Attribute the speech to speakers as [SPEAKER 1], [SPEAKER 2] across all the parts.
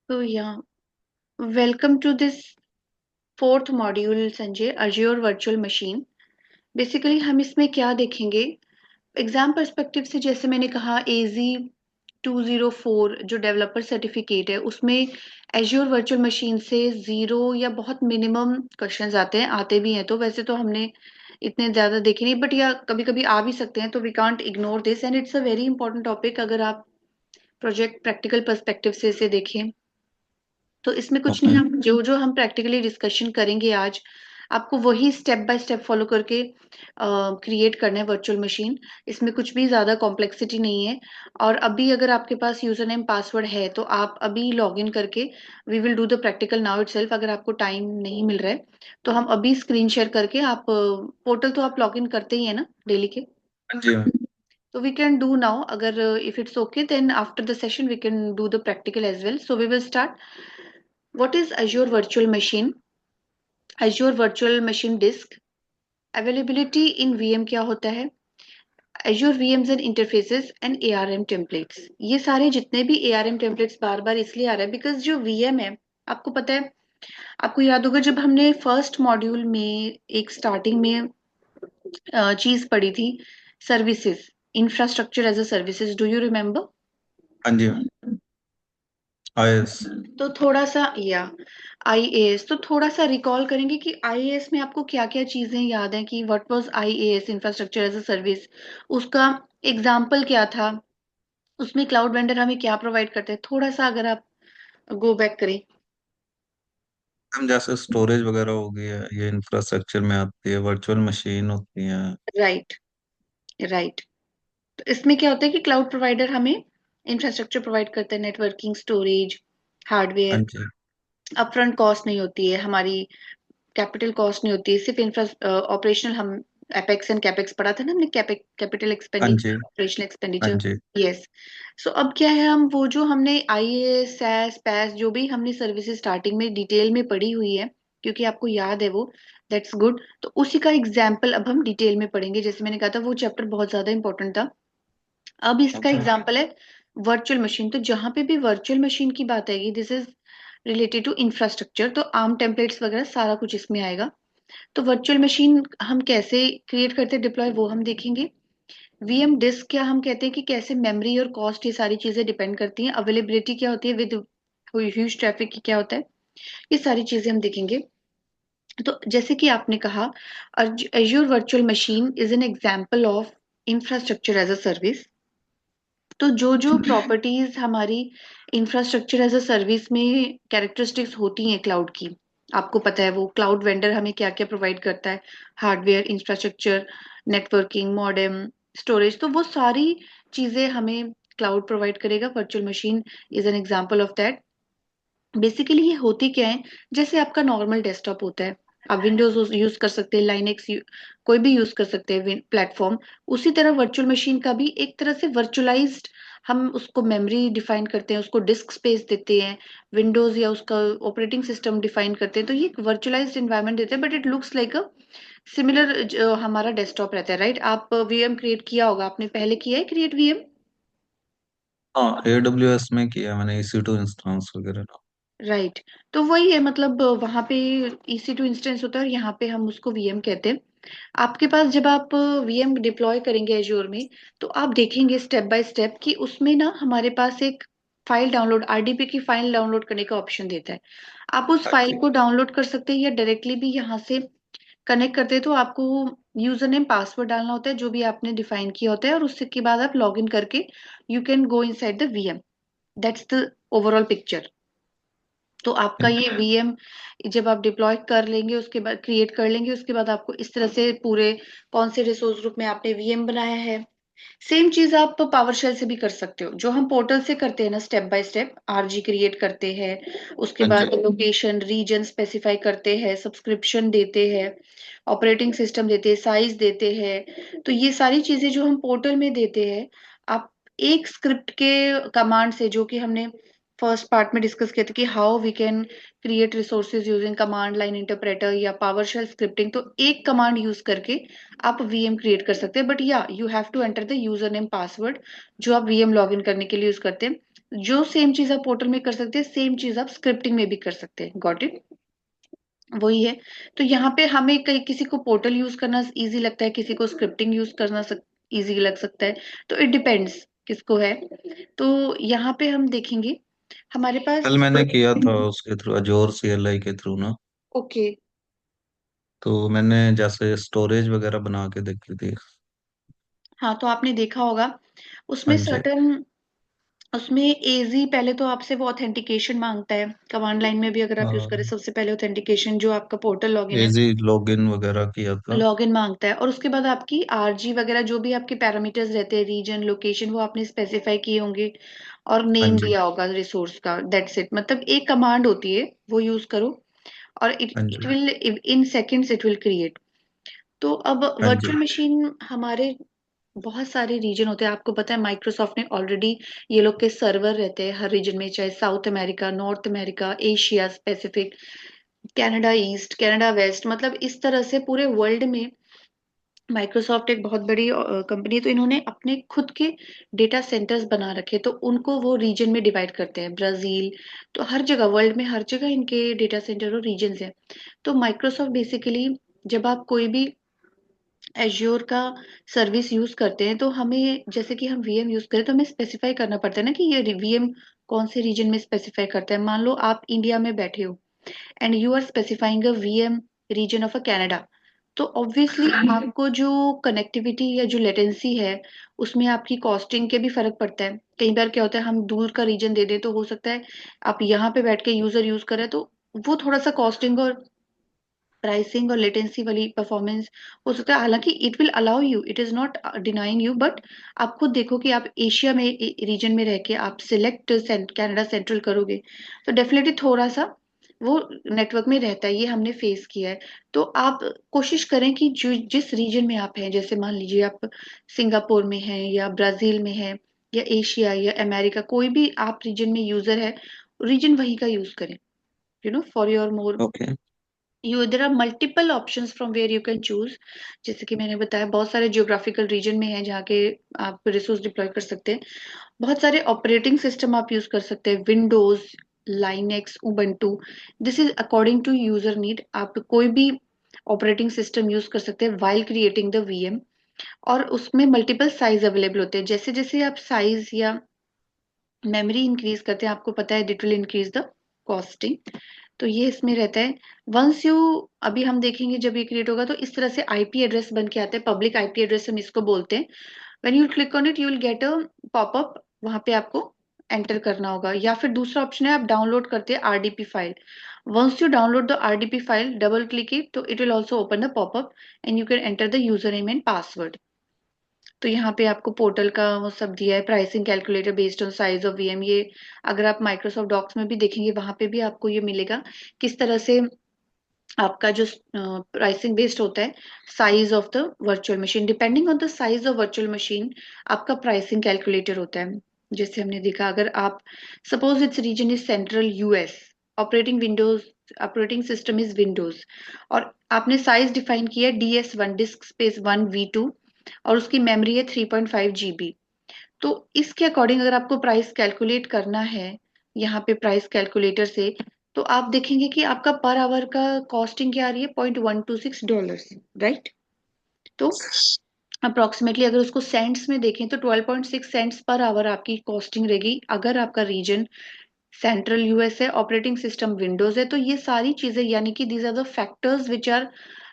[SPEAKER 1] So yeah, welcome to this fourth module Sanjay Azure Virtual Machine. Basically हम इसमें क्या देखेंगे एग्जाम पर्सपेक्टिव से जैसे मैंने कहा AZ 204 जो डेवलपर सर्टिफिकेट है उसमें Azure Virtual Machine से जीरो या बहुत मिनिमम क्वेश्चंस आते भी हैं तो वैसे तो हमने इतने ज्यादा देखे नहीं बट या कभी कभी आ भी सकते हैं तो we can't ignore this and it's a very important topic अगर आप प्रोजेक्ट प्रैक्टिकल पर्सपेक्टिव से इसे देखें तो इसमें कुछ
[SPEAKER 2] ओके।
[SPEAKER 1] नहीं हम जो जो हम प्रैक्टिकली डिस्कशन करेंगे आज आपको वही स्टेप बाय स्टेप फॉलो करके क्रिएट करना है वर्चुअल मशीन। इसमें कुछ भी ज्यादा कॉम्प्लेक्सिटी नहीं है और अभी अगर आपके पास यूजर नेम पासवर्ड है तो आप अभी लॉग इन करके we will do the practical now itself. अगर आपको टाइम नहीं मिल रहा है तो हम अभी स्क्रीन शेयर करके आप पोर्टल तो आप लॉग इन करते ही है ना डेली के।
[SPEAKER 2] हाँ जी ma'am.
[SPEAKER 1] So we can do now. अगर if it's okay, then after the session we can do the practical as well. So we will start. What is Azure Virtual Machine? Azure Virtual Machine Disk. Availability in VM क्या होता है? Azure VMs and interfaces and ARM templates. ये सारे जितने भी ARM templates बार बार इसलिए आ रहा है बिकॉज जो VM है आपको पता है, आपको याद होगा जब हमने फर्स्ट मॉड्यूल में एक स्टार्टिंग में चीज पढ़ी थी, services, infrastructure as a services, do you remember?
[SPEAKER 2] हाँ जी मैम। आईएएस।
[SPEAKER 1] तो थोड़ा सा या आईएएस तो थोड़ा सा रिकॉल करेंगे कि आईएएस में आपको क्या क्या चीजें याद हैं कि what was IaaS, infrastructure as a service, उसका एग्जाम्पल क्या था, उसमें क्लाउड वेंडर हमें क्या प्रोवाइड करते हैं, थोड़ा सा अगर आप गो बैक करें।
[SPEAKER 2] मैम जैसे स्टोरेज वगैरह हो गई है ये इंफ्रास्ट्रक्चर में आती है, वर्चुअल मशीन होती है।
[SPEAKER 1] Right, right. तो इसमें क्या होता है कि क्लाउड प्रोवाइडर हमें इंफ्रास्ट्रक्चर प्रोवाइड करते हैं, नेटवर्किंग, स्टोरेज,
[SPEAKER 2] हाँ
[SPEAKER 1] हार्डवेयर।
[SPEAKER 2] जी।
[SPEAKER 1] अपफ्रंट कॉस्ट नहीं होती है हमारी, कैपिटल कॉस्ट नहीं होती है, सिर्फ इंफ्रा ऑपरेशनल। हम एपेक्स एंड कैपेक्स पढ़ा था ना हमने, कैपिटल
[SPEAKER 2] हाँ जी।
[SPEAKER 1] एक्सपेंडिचर, ऑपरेशनल
[SPEAKER 2] हाँ
[SPEAKER 1] एक्सपेंडिचर।
[SPEAKER 2] जी।
[SPEAKER 1] यस। सो अब क्या है, हम वो जो हमने आईएएस सैस पैस जो भी हमने सर्विसेज स्टार्टिंग में डिटेल में पढ़ी हुई है, क्योंकि आपको याद है वो, दैट्स गुड। तो उसी का एग्जाम्पल अब हम डिटेल में पढ़ेंगे। जैसे मैंने कहा था वो चैप्टर बहुत ज्यादा इंपॉर्टेंट था। अब इसका
[SPEAKER 2] ओके।
[SPEAKER 1] एग्जाम्पल है वर्चुअल मशीन। तो जहां पे भी वर्चुअल मशीन की बात आएगी, this is related to infrastructure, तो आर्म टेम्पलेट्स वगैरह सारा कुछ इसमें आएगा। तो वर्चुअल मशीन हम कैसे क्रिएट करते हैं, डिप्लॉय, वो हम देखेंगे। वीएम डिस्क क्या हम कहते हैं कि कैसे मेमोरी और कॉस्ट, ये सारी चीजें डिपेंड करती हैं। अवेलेबिलिटी क्या होती है विद ह्यूज ट्रैफिक की क्या होता है, ये सारी चीजें हम देखेंगे। तो जैसे कि आपने कहा, Azure virtual machine is an example of infrastructure as a service. तो जो जो प्रॉपर्टीज हमारी इंफ्रास्ट्रक्चर एज अ सर्विस में कैरेक्टरिस्टिक्स होती हैं क्लाउड की, आपको पता है वो क्लाउड वेंडर हमें क्या क्या प्रोवाइड करता है, hardware, infrastructure, networking, modem, storage, तो वो सारी चीजें हमें क्लाउड प्रोवाइड करेगा। Virtual machine is an example of that. Basically ये होती क्या है, जैसे आपका नॉर्मल डेस्कटॉप होता है, आप विंडोज यूज कर सकते हैं, लाइनेक्स कोई भी यूज कर सकते हैं प्लेटफॉर्म। उसी तरह वर्चुअल मशीन का भी एक तरह से वर्चुअलाइज्ड, हम उसको मेमोरी डिफाइन करते हैं, उसको डिस्क स्पेस देते हैं, विंडोज या उसका ऑपरेटिंग सिस्टम डिफाइन करते हैं, तो ये एक वर्चुअलाइज्ड एनवायरनमेंट देते हैं but it looks like a similar हमारा डेस्कटॉप रहता है, राइट? आप वीएम क्रिएट किया होगा, आपने पहले किया है क्रिएट वीएम?
[SPEAKER 2] हाँ एडब्ल्यूएस में किया मैंने, EC2 इंस्टेंस वगैरह ना।
[SPEAKER 1] राइट। तो वही है, मतलब वहां पे EC2 इंस्टेंस होता है और यहाँ पे हम उसको वीएम कहते हैं। आपके पास जब आप वीएम डिप्लॉय करेंगे एज्योर में, तो आप देखेंगे स्टेप बाय स्टेप कि उसमें ना हमारे पास एक फाइल डाउनलोड, आरडीपी की फाइल डाउनलोड करने का ऑप्शन देता है। आप उस
[SPEAKER 2] हाँ
[SPEAKER 1] फाइल
[SPEAKER 2] जी।
[SPEAKER 1] को डाउनलोड कर सकते हैं या डायरेक्टली भी यहाँ से कनेक्ट करते हैं। तो आपको यूजर नेम पासवर्ड डालना होता है जो भी आपने डिफाइन किया होता है, और उसके के बाद आप लॉग इन करके you can go inside the VM. That's the overall picture. तो आपका ये वीएम जब आप डिप्लॉय कर लेंगे, उसके बाद क्रिएट कर लेंगे, उसके बाद आपको इस तरह से पूरे कौन से रिसोर्स ग्रुप में आपने वीएम बनाया है, सेम चीज आप पावर शेल से भी कर सकते हो, जो हम पोर्टल से करते हैं ना, step by step RG create करते हैं, उसके
[SPEAKER 2] हाँ जी।
[SPEAKER 1] बाद लोकेशन रीजन स्पेसिफाई करते हैं, सब्सक्रिप्शन देते हैं, ऑपरेटिंग सिस्टम देते हैं, साइज देते हैं। तो ये सारी चीजें जो हम पोर्टल में देते हैं, आप एक स्क्रिप्ट के कमांड से, जो कि हमने फर्स्ट पार्ट में डिस्कस किया था कि how we can create resources using command line interpreter या पावर शेल स्क्रिप्टिंग, तो एक कमांड यूज करके आप वीएम क्रिएट कर सकते हैं। बट या you have to enter the user name password जो आप वीएम लॉग इन करने के लिए यूज करते हैं। जो सेम चीज आप पोर्टल में कर सकते हैं, सेम चीज आप स्क्रिप्टिंग में भी कर सकते हैं। Got it? वही है। तो यहाँ पे हमें कई किसी को पोर्टल यूज करना इजी लगता है, किसी को स्क्रिप्टिंग यूज करना इजी लग सकता है। तो इट डिपेंड्स किसको है। तो यहाँ पे हम देखेंगे हमारे
[SPEAKER 2] कल
[SPEAKER 1] पास।
[SPEAKER 2] मैंने किया था उसके थ्रू, अजोर CLI के थ्रू ना।
[SPEAKER 1] ओके।
[SPEAKER 2] तो मैंने जैसे स्टोरेज वगैरह बना के देखी थी।
[SPEAKER 1] हाँ, तो आपने देखा होगा उसमें
[SPEAKER 2] हाँ जी।
[SPEAKER 1] सर्टन, उसमें एजी पहले तो आपसे वो ऑथेंटिकेशन मांगता है। कमांड लाइन में भी अगर आप यूज करें, सबसे पहले ऑथेंटिकेशन जो आपका पोर्टल लॉगिन है,
[SPEAKER 2] एजी लॉगिन वगैरह किया था।
[SPEAKER 1] लॉगिन मांगता है। और उसके बाद आपकी आरजी वगैरह जो भी आपके पैरामीटर्स रहते हैं, रीजन, लोकेशन, वो आपने स्पेसिफाई किए होंगे, और
[SPEAKER 2] हाँ
[SPEAKER 1] नेम
[SPEAKER 2] जी।
[SPEAKER 1] दिया होगा रिसोर्स का। That's it. मतलब एक कमांड होती है, वो यूज करो और इट
[SPEAKER 2] हाँ
[SPEAKER 1] इट
[SPEAKER 2] जी।
[SPEAKER 1] Will in seconds it will create. तो अब
[SPEAKER 2] हाँ जी।
[SPEAKER 1] वर्चुअल मशीन हमारे बहुत सारे रीजन होते हैं। आपको पता है माइक्रोसॉफ्ट ने ऑलरेडी, ये लोग के सर्वर रहते हैं हर रीजन में, चाहे South America, North America, Asia Pacific, Canada East, Canada West, मतलब इस तरह से पूरे वर्ल्ड में माइक्रोसॉफ्ट एक बहुत बड़ी कंपनी है। तो इन्होंने अपने खुद के डेटा सेंटर्स बना रखे, तो उनको वो रीजन में डिवाइड करते हैं, ब्राजील। तो हर जगह वर्ल्ड में, हर जगह इनके डेटा सेंटर और रीजन हैं। तो माइक्रोसॉफ्ट बेसिकली, जब आप कोई भी एज्योर का सर्विस यूज करते हैं, तो हमें, जैसे कि हम वीएम यूज करें, तो हमें स्पेसिफाई करना पड़ता है ना कि ये वीएम कौन से रीजन में स्पेसिफाई करता है। मान लो आप इंडिया में बैठे हो and you are specifying a VM region of a Canada, तो ऑब्वियसली आपको जो कनेक्टिविटी या जो लेटेंसी है, उसमें आपकी कॉस्टिंग के भी फर्क पड़ता है। कई बार क्या होता है, हम दूर का रीजन दे दें, तो हो सकता है आप यहाँ पे बैठ के यूजर यूज करें, तो वो थोड़ा सा कॉस्टिंग और प्राइसिंग और लेटेंसी वाली परफॉर्मेंस हो सकता है। हालांकि it will allow you, it is not denying you, but आप खुद देखो कि आप एशिया में रीजन में रह के आप सिलेक्ट कनाडा सेंट्रल करोगे, तो डेफिनेटली थोड़ा सा वो नेटवर्क में रहता है। ये हमने फेस किया है। तो आप कोशिश करें कि जो जिस रीजन में आप हैं, जैसे मान लीजिए आप सिंगापुर में हैं या ब्राजील में हैं या एशिया या अमेरिका, कोई भी आप रीजन में यूजर है, रीजन वही का यूज करें, for your more.
[SPEAKER 2] Okay.
[SPEAKER 1] There are multiple options from where you can choose. जैसे कि मैंने बताया, बहुत सारे जियोग्राफिकल रीजन में है जहाँ के आप रिसोर्स डिप्लॉय कर सकते हैं। बहुत सारे ऑपरेटिंग सिस्टम आप यूज कर सकते हैं, Windows, Linux, Ubuntu. This is according to user need. आप कोई भी ऑपरेटिंग सिस्टम यूज कर सकते हैं वाइल क्रिएटिंग द वीएम। और उसमें मल्टीपल साइज अवेलेबल होते हैं। जैसे जैसे आप साइज या मेमोरी इंक्रीज करते हैं, आपको पता है it will increase the costing. तो ये इसमें रहता है। वंस यू, अभी हम देखेंगे जब ये क्रिएट होगा, तो इस तरह से आईपी एड्रेस बन के आता है, पब्लिक आईपी एड्रेस हम इसको बोलते हैं। When you click on it, you will get a popup, वहां पे आपको एंटर करना होगा। या फिर दूसरा ऑप्शन है, आप डाउनलोड करते हैं RDP file. Once you download the RDP file, double click it, तो it will also open the popup and you can enter the user name and password. तो यहाँ पे आपको पोर्टल का वो सब दिया है, pricing calculator based on size of VM. ये अगर आप माइक्रोसॉफ्ट डॉक्स में भी देखेंगे, वहां पे भी आपको ये मिलेगा किस तरह से आपका जो प्राइसिंग बेस्ड होता है, size of the virtual machine, depending on the size of virtual machine आपका प्राइसिंग कैलकुलेटर होता है। जैसे हमने देखा, अगर आप suppose it's region is central US, operating Windows, operating system is Windows, और आपने साइज डिफाइन किया DS1, डिस्क स्पेस 1V2, और उसकी मेमोरी है 3.5 GB। तो इसके अकॉर्डिंग अगर आपको प्राइस कैलकुलेट करना है यहाँ पे प्राइस कैलकुलेटर से, तो आप देखेंगे कि आपका पर आवर का कॉस्टिंग क्या आ रही है, $0.126, राइट? तो अप्रोक्सीमेटली अगर उसको सेंट्स में देखें, तो 12.6 सेंट्स पर आवर आपकी कॉस्टिंग रहेगी, अगर आपका रीजन सेंट्रल यूएस है, ऑपरेटिंग सिस्टम विंडोज है। तो ये सारी चीजें, यानी कि these are the factors which are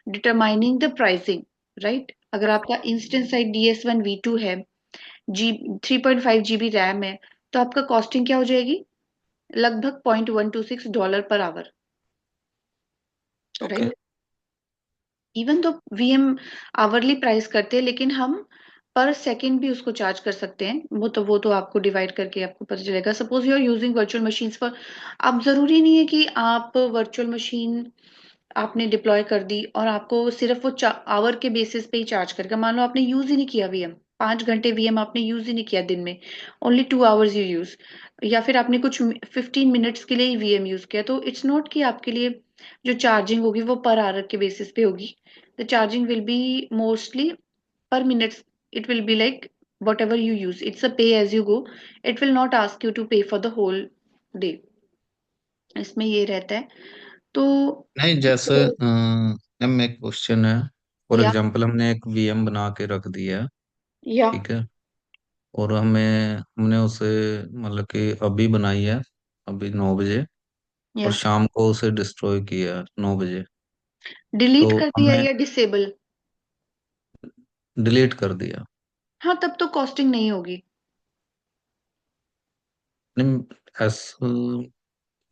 [SPEAKER 1] determining the pricing, right? अगर आपका इंस्टेंस साइज DS1V2 है, जी 3.5 GB रैम है, तो आपका कॉस्टिंग क्या हो जाएगी, लगभग $0.126 per hour,
[SPEAKER 2] okay.
[SPEAKER 1] Right? Even तो वीएम आवरली प्राइस करते हैं, लेकिन हम पर सेकंड भी उसको चार्ज कर सकते हैं। वो तो आपको डिवाइड करके आपको पता चलेगा। Suppose you are using virtual machines पर, आप जरूरी नहीं है कि आप वर्चुअल मशीन आपने डिप्लॉय कर दी और आपको सिर्फ वो आवर के बेसिस पे ही चार्ज करेगा। मान लो आपने यूज ही नहीं किया वीएम, 5 घंटे वीएम आपने यूज ही नहीं किया दिन में, ओनली 2 आवर्स यू यूज, या फिर आपने कुछ 15 मिनट्स के लिए ही वीएम यूज किया, तो इट्स नॉट कि आपके लिए जो चार्जिंग होगी वो पर आवर के बेसिस पे होगी। The charging will be mostly per minutes, it will be like whatever you use, it's a pay as you go. It will not ask you to pay for the whole day. इसमें ये रहता है। तो
[SPEAKER 2] नहीं, जैसे
[SPEAKER 1] तो
[SPEAKER 2] ma'am एक question है। फॉर
[SPEAKER 1] या
[SPEAKER 2] एग्जांपल हमने एक वीएम बना के रख दिया है,
[SPEAKER 1] या
[SPEAKER 2] ठीक है, और हमने उसे मतलब कि अभी बनाई है, अभी 9 बजे, और
[SPEAKER 1] या
[SPEAKER 2] शाम को उसे डिस्ट्रॉय किया है 9 बजे, तो
[SPEAKER 1] डिलीट कर दिया
[SPEAKER 2] हमें
[SPEAKER 1] या डिसेबल।
[SPEAKER 2] डिलीट कर दिया।
[SPEAKER 1] हाँ, तब तो कॉस्टिंग नहीं होगी।
[SPEAKER 2] नहीं, ऐसा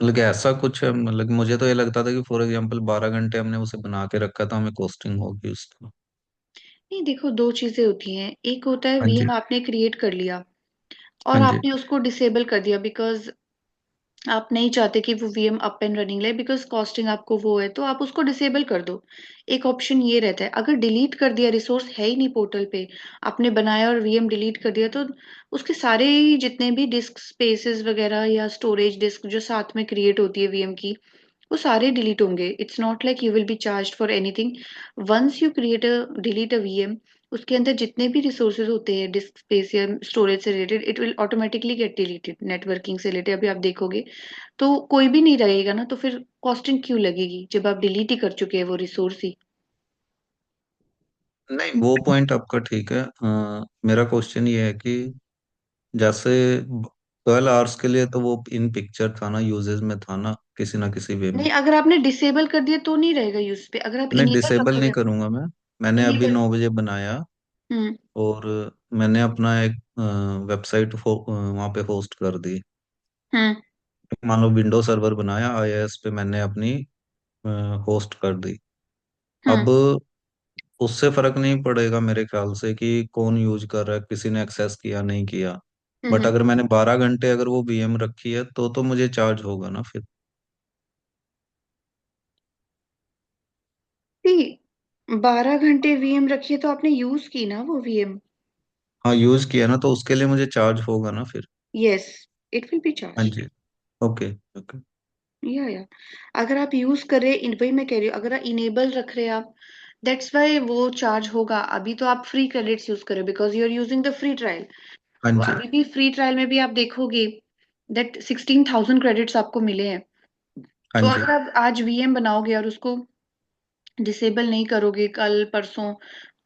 [SPEAKER 2] मतलब कि ऐसा कुछ है, मतलब कि मुझे तो ये लगता था कि फॉर एग्जांपल 12 घंटे हमने उसे बना के रखा था, हमें कॉस्टिंग होगी उसका।
[SPEAKER 1] नहीं, देखो दो चीजें होती हैं। एक होता है
[SPEAKER 2] हाँ जी।
[SPEAKER 1] वीएम आपने क्रिएट कर लिया और
[SPEAKER 2] हाँ जी।
[SPEAKER 1] आपने उसको डिसेबल कर दिया बिकॉज आप नहीं चाहते कि वो वीएम अप एंड रनिंग ले, बिकॉज कॉस्टिंग आपको वो है, तो आप उसको डिसेबल कर दो। एक ऑप्शन ये रहता है। अगर डिलीट कर दिया, रिसोर्स है ही नहीं पोर्टल पे, आपने बनाया और वीएम डिलीट कर दिया, तो उसके सारे ही जितने भी डिस्क स्पेसेस वगैरह या स्टोरेज डिस्क जो साथ में क्रिएट होती है वीएम की, वो सारे डिलीट होंगे। It's not like you will be charge for anything. Once you create a delete a VM, उसके अंदर जितने भी रिसोर्सेज होते हैं डिस्क स्पेस या स्टोरेज से related, it will automatically get deleted. Networking से रिलेटेड अभी आप देखोगे तो कोई भी नहीं रहेगा ना, तो फिर कॉस्टिंग क्यों लगेगी जब आप डिलीट ही कर चुके हैं वो रिसोर्स ही।
[SPEAKER 2] नहीं, वो पॉइंट आपका ठीक है। मेरा क्वेश्चन ये है कि जैसे 12 आवर्स के लिए तो वो इन पिक्चर था ना, यूजेस में था ना, किसी ना किसी वे में।
[SPEAKER 1] नहीं, अगर आपने डिसेबल कर दिया तो नहीं रहेगा यूज पे। अगर आप
[SPEAKER 2] नहीं,
[SPEAKER 1] इनेबल
[SPEAKER 2] डिसेबल नहीं
[SPEAKER 1] रखोगे।
[SPEAKER 2] करूंगा मैं। मैंने अभी
[SPEAKER 1] इनेबल।
[SPEAKER 2] 9 बजे बनाया,
[SPEAKER 1] हम्म।
[SPEAKER 2] और मैंने अपना एक वेबसाइट वहाँ पे होस्ट कर दी।
[SPEAKER 1] हम्म।
[SPEAKER 2] मान लो विंडो सर्वर बनाया आईएएस पे, मैंने अपनी होस्ट कर दी।
[SPEAKER 1] हम्म।
[SPEAKER 2] अब उससे फर्क नहीं पड़ेगा मेरे ख्याल से कि कौन यूज कर रहा है, किसी ने एक्सेस किया नहीं किया। बट
[SPEAKER 1] हम्म।
[SPEAKER 2] अगर मैंने 12 घंटे अगर वो वीएम रखी है तो मुझे चार्ज होगा ना फिर।
[SPEAKER 1] नहीं, 12 घंटे वीएम रखिए तो आपने यूज की ना वो वीएम।
[SPEAKER 2] हाँ, यूज किया ना, तो उसके लिए मुझे चार्ज होगा ना फिर।
[SPEAKER 1] यस, इट विल बी
[SPEAKER 2] हाँ
[SPEAKER 1] चार्ज।
[SPEAKER 2] जी। ओके। ओके।
[SPEAKER 1] या अगर आप यूज कर रहे, वही मैं कह रही हूँ, अगर आप इनेबल रख रहे हैं आप, दैट्स वाई वो चार्ज होगा। अभी तो आप फ्री क्रेडिट्स यूज कर रहे हो because you are using the free trial.
[SPEAKER 2] हाँ
[SPEAKER 1] तो
[SPEAKER 2] जी।
[SPEAKER 1] अभी भी फ्री ट्रायल में भी आप देखोगे दैट 16,000 क्रेडिट्स आपको मिले हैं।
[SPEAKER 2] हाँ
[SPEAKER 1] तो
[SPEAKER 2] जी।
[SPEAKER 1] अगर आप आज वीएम बनाओगे और उसको डिसेबल नहीं करोगे कल परसों,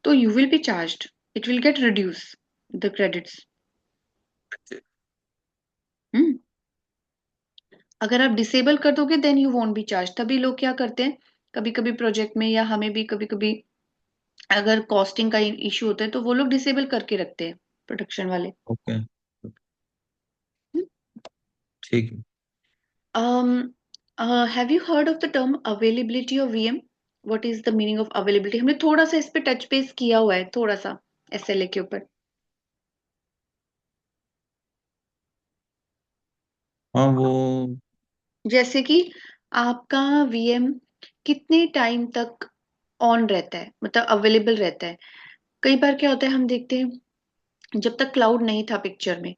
[SPEAKER 1] तो you will be charged. It will get reduce the credits. Hmm. अगर आप डिसेबल कर दोगे then you won't be charge. तभी लोग क्या करते हैं, कभी कभी प्रोजेक्ट में या हमें भी कभी कभी अगर कॉस्टिंग का इशू होता है तो वो लोग डिसेबल करके रखते हैं, प्रोडक्शन वाले।
[SPEAKER 2] ओके। ठीक है।
[SPEAKER 1] um have you heard of the term availability of VM? What is the meaning of availability? हमने थोड़ा सा इस पे टच बेस किया हुआ है, थोड़ा सा एसएलए के ऊपर।
[SPEAKER 2] हाँ, वो
[SPEAKER 1] जैसे कि आपका वीएम कितने टाइम तक ऑन रहता है, मतलब अवेलेबल रहता है। कई बार क्या होता है, हम देखते हैं जब तक क्लाउड नहीं था पिक्चर में,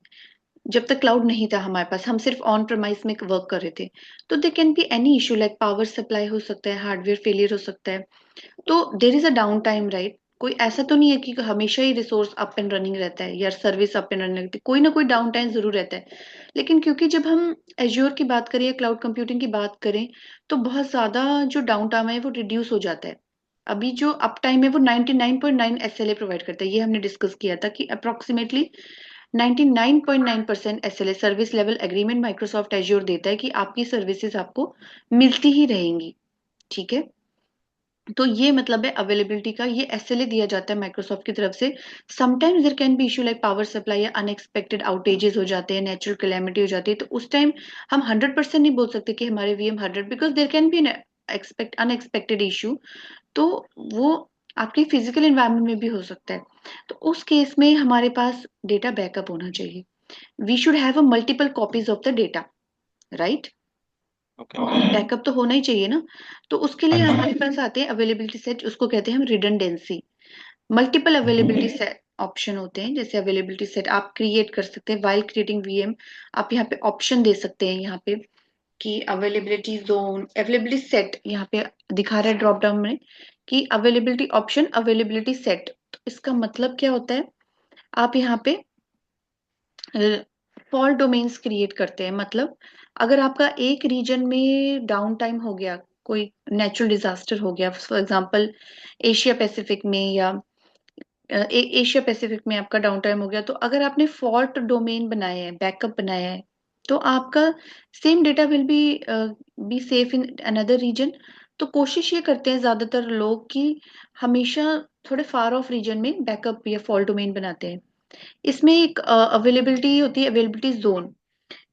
[SPEAKER 1] जब तक क्लाउड नहीं था हमारे पास, हम सिर्फ ऑन प्रमाइस में वर्क कर रहे थे, तो they can be any issue like power supply हो सकता है, हार्डवेयर फेलियर हो सकता है। तो there is a down time, right? कोई ऐसा तो नहीं है कि हमेशा ही रिसोर्स अप एंड रनिंग रहता है या सर्विस अप एंड रनिंग रहती है। कोई ना कोई डाउन टाइम जरूर रहता है। लेकिन क्योंकि जब हम एज्योर की बात करें या क्लाउड कंप्यूटिंग की बात करें, तो बहुत ज्यादा जो डाउन टाइम है वो रिड्यूस हो जाता है। अभी जो अप टाइम है वो 99.9 एसएलए प्रोवाइड करता है। ये हमने डिस्कस किया था कि approximately 99.9% SLA service level agreement Microsoft azure देता है कि आपकी सर्विसेज आपको मिलती ही रहेंगी। ठीक है। तो ये मतलब है अवेलेबिलिटी का, ये एसएलए दिया जाता है माइक्रोसॉफ्ट की तरफ से। Sometimes there can be issue like power supply या अनएक्सपेक्टेड आउटेजेस हो जाते हैं, नेचुरल कैलेमिटी हो जाती है, तो उस टाइम हम 100% नहीं बोल सकते कि हमारे VM 100, because there can be expect unexpected issue. तो वो आपके फिजिकल एनवायरनमेंट में भी हो सकता है। तो उस केस में हमारे पास डेटा बैकअप होना चाहिए। We should have a multiple copies of the data, right?
[SPEAKER 2] Okay.
[SPEAKER 1] Backup तो होना ही चाहिए ना। तो उसके
[SPEAKER 2] हाँ
[SPEAKER 1] लिए
[SPEAKER 2] जी।
[SPEAKER 1] हमारे पास आते हैं अवेलेबिलिटी सेट, उसको कहते हैं हम redundancy. Multiple availability set option होते हैं। जैसे अवेलेबिलिटी सेट आप क्रिएट कर सकते हैं वाइल क्रिएटिंग वीएम। आप यहाँ पे ऑप्शन दे सकते हैं यहाँ पे कि अवेलेबिलिटी जोन, अवेलेबिलिटी सेट यहाँ पे दिखा रहा है ड्रॉप डाउन में कि अवेलेबिलिटी ऑप्शन, अवेलेबिलिटी सेट। तो इसका मतलब क्या होता है, आप यहाँ पे फॉल्ट डोमेन्स क्रिएट करते हैं। मतलब अगर आपका एक रीजन में डाउन टाइम हो गया, कोई नेचुरल डिजास्टर हो गया फॉर एग्जांपल एशिया पैसिफिक में, या एशिया पैसिफिक में आपका डाउन टाइम हो गया, तो अगर आपने फॉल्ट डोमेन बनाया है, बैकअप बनाया है, तो आपका same data will be safe in another region. तो कोशिश ये करते हैं ज्यादातर लोग कि हमेशा थोड़े फार ऑफ रीजन में बैकअप या फॉल्ट डोमेन बनाते हैं। इसमें एक अवेलेबिलिटी होती है, अवेलेबिलिटी जोन,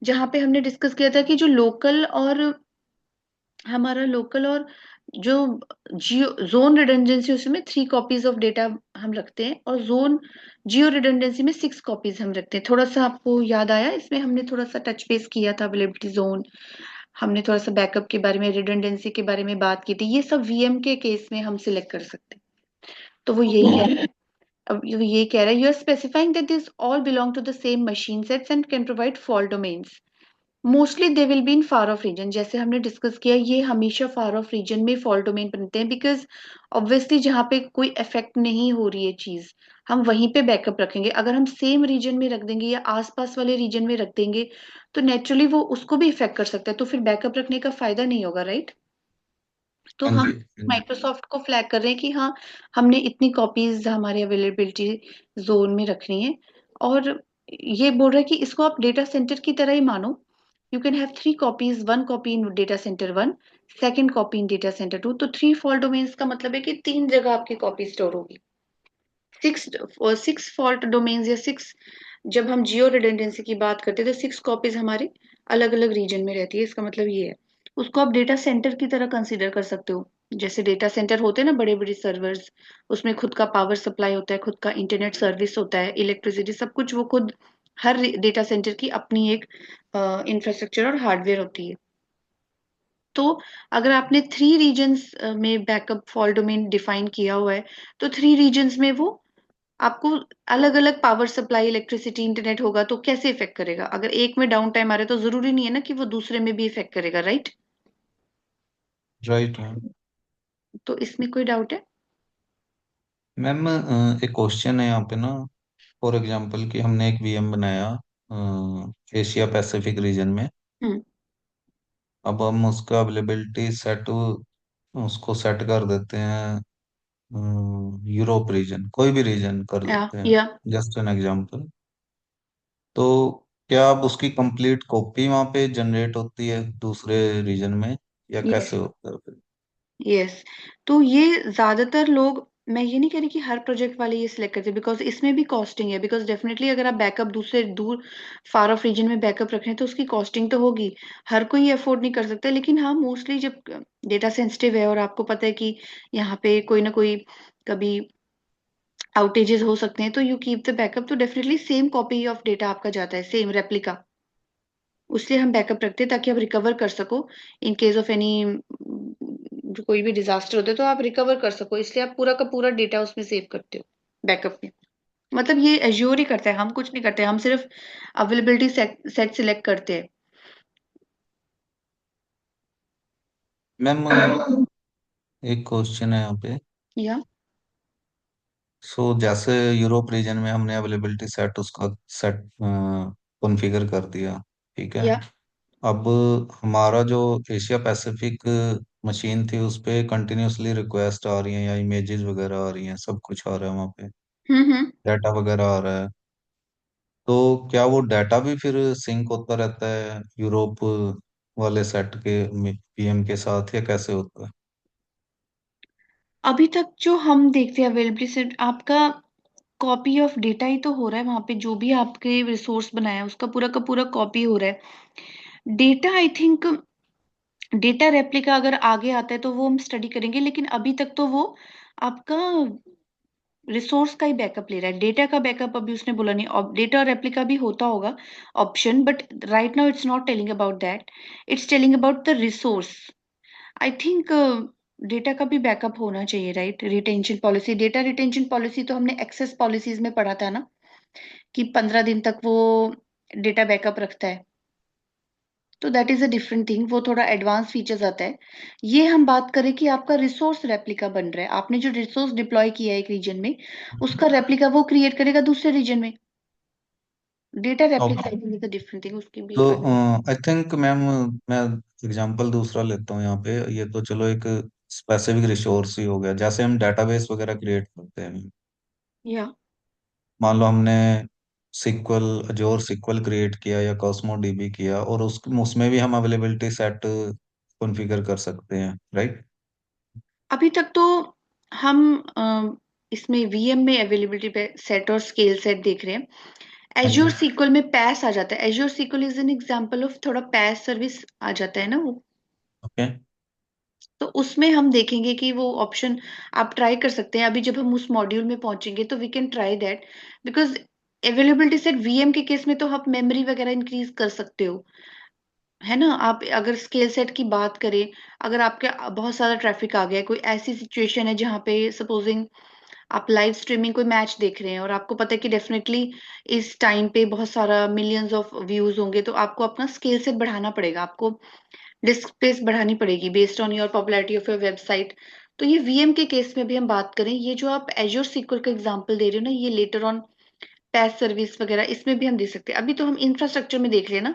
[SPEAKER 1] जहां पे हमने डिस्कस किया था कि जो लोकल और हमारा लोकल और जो जियो जोन रिडंडेंसी, उसमें 3 कॉपीज ऑफ डेटा हम रखते हैं, और जोन जियो रिडंडेंसी में 6 कॉपीज हम रखते हैं। थोड़ा सा आपको याद आया, इसमें हमने थोड़ा सा टच बेस किया था अवेलेबिलिटी जोन, हमने थोड़ा सा बैकअप के बारे में, रिडंडेंसी के बारे में बात की थी। ये सब वीएम के केस में हम सिलेक्ट कर सकते हैं। तो वो यही है, अब ये कह रहा है, you are specifying that this all belong to the same machine sets and can provide fault domains. Mostly they will be in far off region. जैसे हमने डिस्कस किया, ये हमेशा फार ऑफ रीजन में फॉल्ट डोमेन बनते हैं, because obviously जहाँ पे कोई इफेक्ट नहीं हो रही है चीज, हम वहीं पे बैकअप रखेंगे। अगर हम सेम रीजन में रख देंगे या आसपास वाले रीजन में रख देंगे, तो नेचुरली वो उसको भी इफेक्ट कर सकता है, तो फिर बैकअप रखने का फायदा नहीं होगा, राइट? तो
[SPEAKER 2] हाँ
[SPEAKER 1] हम
[SPEAKER 2] जी, हाँ जी।
[SPEAKER 1] माइक्रोसॉफ्ट को फ्लैग कर रहे हैं कि हाँ, हमने इतनी कॉपीज हमारे अवेलेबिलिटी जोन में रखनी है। और ये बोल रहा है कि इसको आप डेटा सेंटर की तरह ही मानो। You can have 3 copies, 1 copy in data centre 1, second copy in data centre 2। तो 3 फॉल्ट डोमेन्स का मतलब है कि 3 जगह आपकी कॉपी स्टोर होगी। सिक्स सिक्स फॉल्ट डोमेन्स या सिक्स, जब हम जियो रिडंडेंसी की बात करते हैं तो 6 कॉपीज हमारे अलग अलग रीजन में रहती है। इसका मतलब ये है, उसको आप डेटा सेंटर की तरह कंसीडर कर सकते हो। जैसे डेटा सेंटर होते हैं ना, बड़े बड़े सर्वर्स, उसमें खुद का पावर सप्लाई होता है, खुद का इंटरनेट सर्विस होता है, इलेक्ट्रिसिटी सब कुछ वो खुद, हर डेटा सेंटर की अपनी एक इंफ्रास्ट्रक्चर और हार्डवेयर होती है। तो अगर आपने 3 रीजन्स में बैकअप फॉल्ट डोमेन डिफाइन किया हुआ है, तो 3 रीजन्स में वो आपको अलग अलग पावर सप्लाई, इलेक्ट्रिसिटी, इंटरनेट होगा, तो कैसे इफेक्ट करेगा? अगर एक में डाउन टाइम आ रहा है तो जरूरी नहीं है ना कि वो दूसरे में भी इफेक्ट करेगा, राइट?
[SPEAKER 2] राइट है।
[SPEAKER 1] तो इसमें कोई डाउट है?
[SPEAKER 2] मैम, एक क्वेश्चन है यहाँ पे ना। फॉर एग्जांपल कि हमने एक वीएम बनाया एशिया पैसिफिक रीजन में।
[SPEAKER 1] हम्म।
[SPEAKER 2] अब हम उसका अवेलेबिलिटी सेट उसको सेट कर देते हैं यूरोप रीजन, कोई भी रीजन कर
[SPEAKER 1] या
[SPEAKER 2] देते हैं,
[SPEAKER 1] या
[SPEAKER 2] जस्ट एन एग्जांपल। तो क्या अब उसकी कंप्लीट कॉपी वहां पे जनरेट होती है दूसरे रीजन में, या
[SPEAKER 1] यस,
[SPEAKER 2] कैसे होता है फिर?
[SPEAKER 1] यस। तो ये ज्यादातर लोग, मैं ये नहीं कह रही कि हर प्रोजेक्ट वाले ये सिलेक्ट करते हैं, बिकॉज इसमें भी कॉस्टिंग है। बिकॉज डेफिनेटली अगर आप बैकअप दूसरे दूर फार ऑफ रीजन में बैकअप रख रहे हैं तो उसकी कॉस्टिंग तो होगी। हर कोई ये अफोर्ड नहीं कर सकता, लेकिन हाँ, मोस्टली जब डेटा सेंसिटिव है और आपको पता है कि यहाँ पे कोई ना कोई कभी आउटेजेस हो सकते हैं, तो यू कीप द बैकअप। तो definitely same copy of data आपका जाता है, सेम रेप्लिका, उससे हम बैकअप रखते हैं ताकि आप रिकवर कर सको इन केस ऑफ एनी, कोई भी डिजास्टर होता है तो आप रिकवर कर सको, इसलिए आप पूरा का पूरा डेटा उसमें सेव करते हो बैकअप में। मतलब ये एज्योर ही करता है, हम कुछ नहीं करते, हम सिर्फ अवेलेबिलिटी सेट सिलेक्ट करते हैं।
[SPEAKER 2] मैम, एक क्वेश्चन है यहाँ पे।
[SPEAKER 1] या
[SPEAKER 2] सो जैसे यूरोप रीजन में हमने अवेलेबिलिटी सेट उसका सेट कॉन्फ़िगर कर दिया, ठीक है।
[SPEAKER 1] या
[SPEAKER 2] अब हमारा जो एशिया पैसिफिक मशीन थी उस पे कंटिन्यूअसली रिक्वेस्ट आ रही हैं या इमेजेस वगैरह आ रही हैं, सब कुछ आ रहा है वहाँ पे,
[SPEAKER 1] हम्म।
[SPEAKER 2] डाटा वगैरह आ रहा है। तो क्या वो डाटा भी फिर सिंक होता रहता है यूरोप वाले सेट के पीएम के साथ, या कैसे होता है?
[SPEAKER 1] अभी तक जो हम देखते हैं अवेलेबिलिटी से, आपका कॉपी ऑफ डेटा ही तो हो रहा है वहां पे, जो भी आपके रिसोर्स बनाया है उसका पूरा का पूरा कॉपी हो रहा है। Data I think, data replica अगर आगे आता है तो वो हम स्टडी करेंगे, लेकिन अभी तक तो वो आपका रिसोर्स का ही बैकअप ले रहा है। डेटा का बैकअप अभी उसने बोला नहीं। डेटा और रेप्लिका भी होता होगा option, but right now it's not telling about that, it's telling about the resource. I think data का भी बैकअप होना चाहिए, right? Retention policy, data retention policy तो हमने एक्सेस पॉलिसीज में पढ़ा था ना, कि 15 दिन तक वो डेटा बैकअप रखता है। तो that is a different thing, वो थोड़ा एडवांस फीचर्स आता है। ये हम बात करें कि आपका रिसोर्स रेप्लिका बन रहा है, आपने जो रिसोर्स डिप्लॉय किया है एक रीजन में, उसका रेप्लिका वो क्रिएट करेगा दूसरे रीजन में। Data replica
[SPEAKER 2] okay.
[SPEAKER 1] Is a different thing, उसकी भी
[SPEAKER 2] तो
[SPEAKER 1] अलग।
[SPEAKER 2] आई थिंक मैम, मैं एग्जांपल दूसरा लेता हूँ यहाँ पे। ये तो चलो एक स्पेसिफिक रिसोर्स ही हो गया, जैसे हम डेटाबेस वगैरह क्रिएट करते हैं।
[SPEAKER 1] या
[SPEAKER 2] मान लो हमने सिक्वल, अजोर सिक्वल क्रिएट किया या कॉस्मो डीबी किया, और उसमें भी हम अवेलेबिलिटी सेट कॉन्फ़िगर कर सकते हैं, राइट?
[SPEAKER 1] अभी तक तो हम इसमें वीएम में अवेलेबिलिटी सेट और स्केल सेट देख रहे हैं।
[SPEAKER 2] हाँ
[SPEAKER 1] एज्योर
[SPEAKER 2] जी।
[SPEAKER 1] सीक्वल में पैस आ जाता है, Azure SQL is an example of थोड़ा पैस सर्विस आ जाता है ना वो।
[SPEAKER 2] ओके।
[SPEAKER 1] तो उसमें हम देखेंगे कि वो ऑप्शन आप ट्राई कर सकते हैं। अभी जब हम उस मॉड्यूल में पहुंचेंगे तो we can try that, because availability set VM के केस में तो आप मेमोरी वगैरह इंक्रीज कर सकते हो, है ना। आप अगर स्केल सेट की बात करें, अगर आपके बहुत सारा ट्रैफिक आ गया है, कोई ऐसी सिचुएशन है जहाँ पे सपोजिंग आप लाइव स्ट्रीमिंग कोई मैच देख रहे हैं और आपको पता है कि डेफिनेटली इस टाइम पे बहुत सारा मिलियंस ऑफ व्यूज होंगे, तो आपको अपना स्केल सेट बढ़ाना पड़ेगा, आपको डिस्क स्पेस बढ़ानी पड़ेगी based on your popularity of your website. तो ये वीएम के केस में भी हम बात करें, ये जो आप एज्योर सीक्वल का एग्जांपल दे रहे हो ना, ये लेटर ऑन पैस सर्विस वगैरह इसमें भी हम दे सकते हैं। अभी तो हम इंफ्रास्ट्रक्चर में देख रहे हैं ना,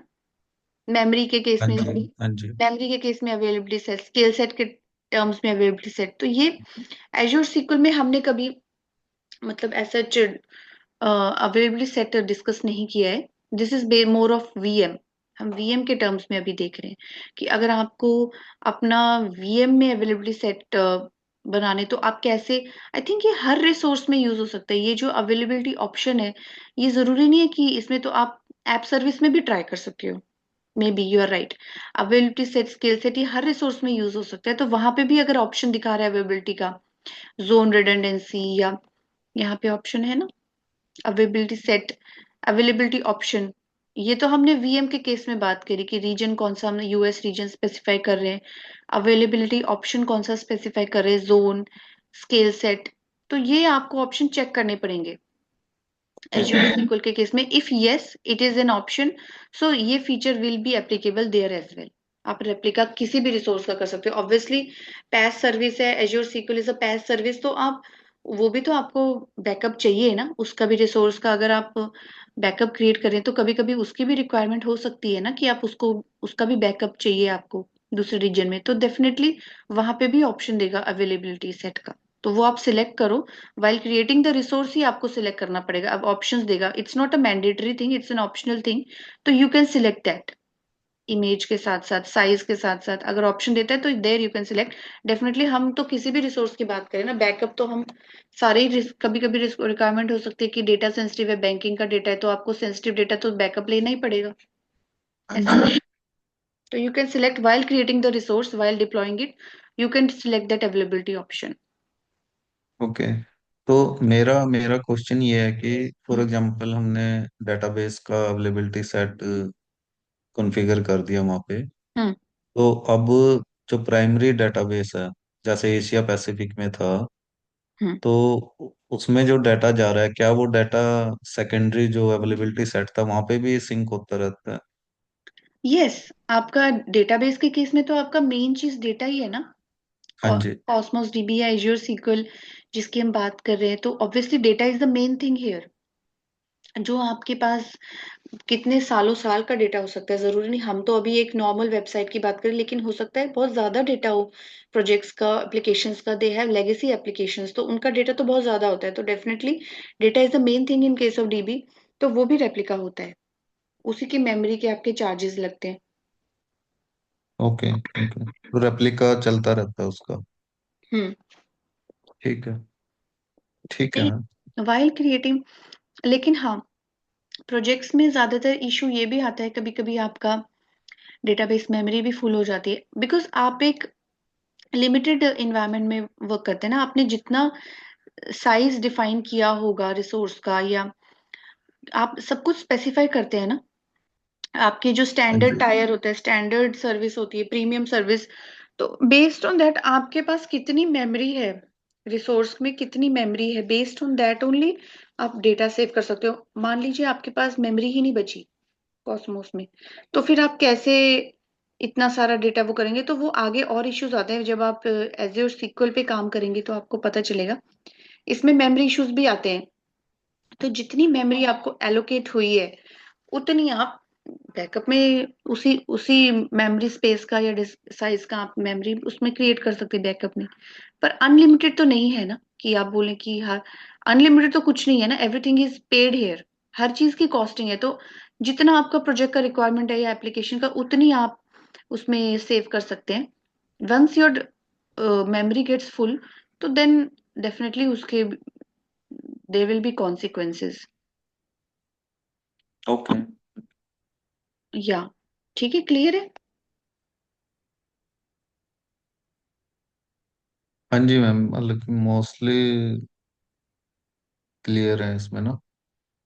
[SPEAKER 1] मेमोरी के केस
[SPEAKER 2] हाँ
[SPEAKER 1] में,
[SPEAKER 2] जी। हाँ जी।
[SPEAKER 1] मेमोरी के केस में अवेलेबिलिटी सेट, स्केल सेट के टर्म्स में अवेलेबिलिटी सेट। तो ये एज्योर सीक्वल में हमने कभी मतलब ऐसा अवेलेबिलिटी सेट डिस्कस नहीं किया है। This is more of VM, हम वीएम के टर्म्स में अभी देख रहे हैं कि अगर आपको अपना वीएम में अवेलेबिलिटी सेट बनाने, तो आप कैसे। आई थिंक ये हर रिसोर्स में यूज हो सकता है, ये जो अवेलेबिलिटी ऑप्शन है, ये जरूरी नहीं है कि इसमें, तो आप ऐप सर्विस में भी ट्राई कर सकते हो। Maybe you are right, availability set, skill set, ये हर रिसोर्स में यूज हो सकता है। तो वहां पे भी अगर ऑप्शन दिखा रहा है अवेलेबिलिटी का, जोन रिडंडेंसी, या यहाँ पे ऑप्शन है ना अवेलेबिलिटी सेट, अवेलेबिलिटी ऑप्शन, ये तो हमने वीएम के केस में बात करी कि रीजन कौन सा हमने यूएस रीजन स्पेसिफाई कर रहे हैं, अवेलेबिलिटी ऑप्शन कौन सा स्पेसिफाई कर रहे हैं, जोन, स्केल सेट। तो ये आपको ऑप्शन चेक करने पड़ेंगे एज्यूर SQL के केस में। If yes it is an option, so ये feature will be applicable there as well. आप रेप्लिका किसी भी रिसोर्स का कर सकते हो ऑब्वियसली। पैस सर्विस है, एज्योर सीक्वल इज अ पैस सर्विस, तो आप वो भी तो आपको बैकअप चाहिए ना उसका भी, रिसोर्स का अगर आप बैकअप क्रिएट करें तो कभी कभी उसकी भी रिक्वायरमेंट हो सकती है ना, कि आप उसको, उसका भी बैकअप चाहिए आपको दूसरे रीजन में, तो डेफिनेटली वहां पे भी ऑप्शन देगा अवेलेबिलिटी सेट का। तो वो आप सिलेक्ट करो, वाइल क्रिएटिंग द रिसोर्स ही आपको सिलेक्ट करना पड़ेगा। अब ऑप्शंस देगा, it's not a mandatory thing, it's an optional thing. तो you can select that, image के साथ साथ, साइज के साथ साथ अगर ऑप्शन देता है तो there you can select. Definitely हम तो किसी भी रिसोर्स की बात करें ना, बैकअप तो हम सारे ही, कभी कभी रिक्वायरमेंट हो सकती है कि डेटा सेंसिटिव है, बैंकिंग का डेटा है, तो आपको सेंसिटिव डेटा तो बैकअप लेना ही पड़ेगा।
[SPEAKER 2] हाँ
[SPEAKER 1] ऐसा
[SPEAKER 2] जी।
[SPEAKER 1] तो you can select while creating the resource, while deploying it, you can select that availability option.
[SPEAKER 2] Okay. तो मेरा मेरा क्वेश्चन ये है कि फॉर
[SPEAKER 1] हम्म।
[SPEAKER 2] एग्जांपल हमने डेटाबेस का अवेलेबिलिटी सेट कॉन्फ़िगर कर दिया वहाँ पे।
[SPEAKER 1] हम्म।
[SPEAKER 2] तो अब जो प्राइमरी डेटाबेस है, जैसे एशिया पैसिफिक में था,
[SPEAKER 1] हम्म।
[SPEAKER 2] तो उसमें जो डाटा जा रहा है, क्या वो डाटा सेकेंडरी जो अवेलेबिलिटी सेट था वहाँ पे भी सिंक होता रहता है?
[SPEAKER 1] यस, आपका डेटाबेस के केस में तो आपका मेन चीज डेटा ही है ना।
[SPEAKER 2] हाँ जी।
[SPEAKER 1] कॉस्मोस डीबी या एज्योर सीक्वल जिसकी हम बात कर रहे हैं, तो obviously data is the main thing here. जो आपके पास कितने सालों साल का डेटा हो सकता है, जरूरी नहीं, हम तो अभी एक नॉर्मल वेबसाइट की बात करें, लेकिन हो सकता है बहुत ज्यादा डेटा हो प्रोजेक्ट्स का, एप्लीकेशंस का, दे हैव लेगेसी एप्लीकेशंस, तो उनका डेटा तो बहुत ज्यादा होता है। तो definitely data is the main thing in case of dB, तो वो भी रेप्लिका होता है, उसी की मेमोरी के आपके चार्जेस लगते हैं।
[SPEAKER 2] ओके। ओके, तो रेप्लिका चलता रहता है उसका।
[SPEAKER 1] हम्म।
[SPEAKER 2] ठीक है। ठीक है मैम।
[SPEAKER 1] वाइल क्रिएटिंग, लेकिन हाँ, प्रोजेक्ट्स में ज्यादातर इशू ये भी आता है कभी कभी, आपका डेटाबेस मेमोरी भी फुल हो जाती है, बिकॉज आप एक लिमिटेड इन्वायरमेंट में वर्क करते हैं ना। आपने जितना साइज डिफाइन किया होगा रिसोर्स का, या आप सब कुछ स्पेसिफाई करते हैं ना, आपके जो
[SPEAKER 2] हाँ
[SPEAKER 1] स्टैंडर्ड
[SPEAKER 2] जी।
[SPEAKER 1] टायर होता है, स्टैंडर्ड सर्विस होती है, प्रीमियम सर्विस, तो बेस्ड ऑन दैट आपके पास कितनी मेमोरी है, रिसोर्स में कितनी मेमोरी है, बेस्ड ऑन दैट ओनली आप डेटा सेव कर सकते हो। मान लीजिए आपके पास मेमोरी ही नहीं बची कॉस्मोस में, तो फिर आप कैसे इतना सारा डेटा वो करेंगे तो वो आगे और इश्यूज आते हैं। जब आप एज्योर सीक्वल पे काम करेंगे तो आपको पता चलेगा इसमें मेमोरी इश्यूज भी आते हैं। तो जितनी मेमोरी आपको एलोकेट हुई है उतनी आप बैकअप में उसी उसी मेमोरी स्पेस का या डिस्क साइज का आप मेमोरी उसमें क्रिएट कर सकते हैं बैकअप में। पर अनलिमिटेड तो नहीं है ना कि आप बोले कि हाँ, अनलिमिटेड तो कुछ नहीं है ना, एवरीथिंग इज पेड हेयर। हर चीज की कॉस्टिंग है, तो जितना आपका प्रोजेक्ट का रिक्वायरमेंट है या एप्लीकेशन का उतनी आप उसमें सेव कर सकते हैं। Once your memory gets full तो देन डेफिनेटली उसके there will be consequences.
[SPEAKER 2] Okay.
[SPEAKER 1] या ठीक है, क्लियर है।
[SPEAKER 2] हाँ जी मैम, मतलब मोस्टली क्लियर है इसमें ना।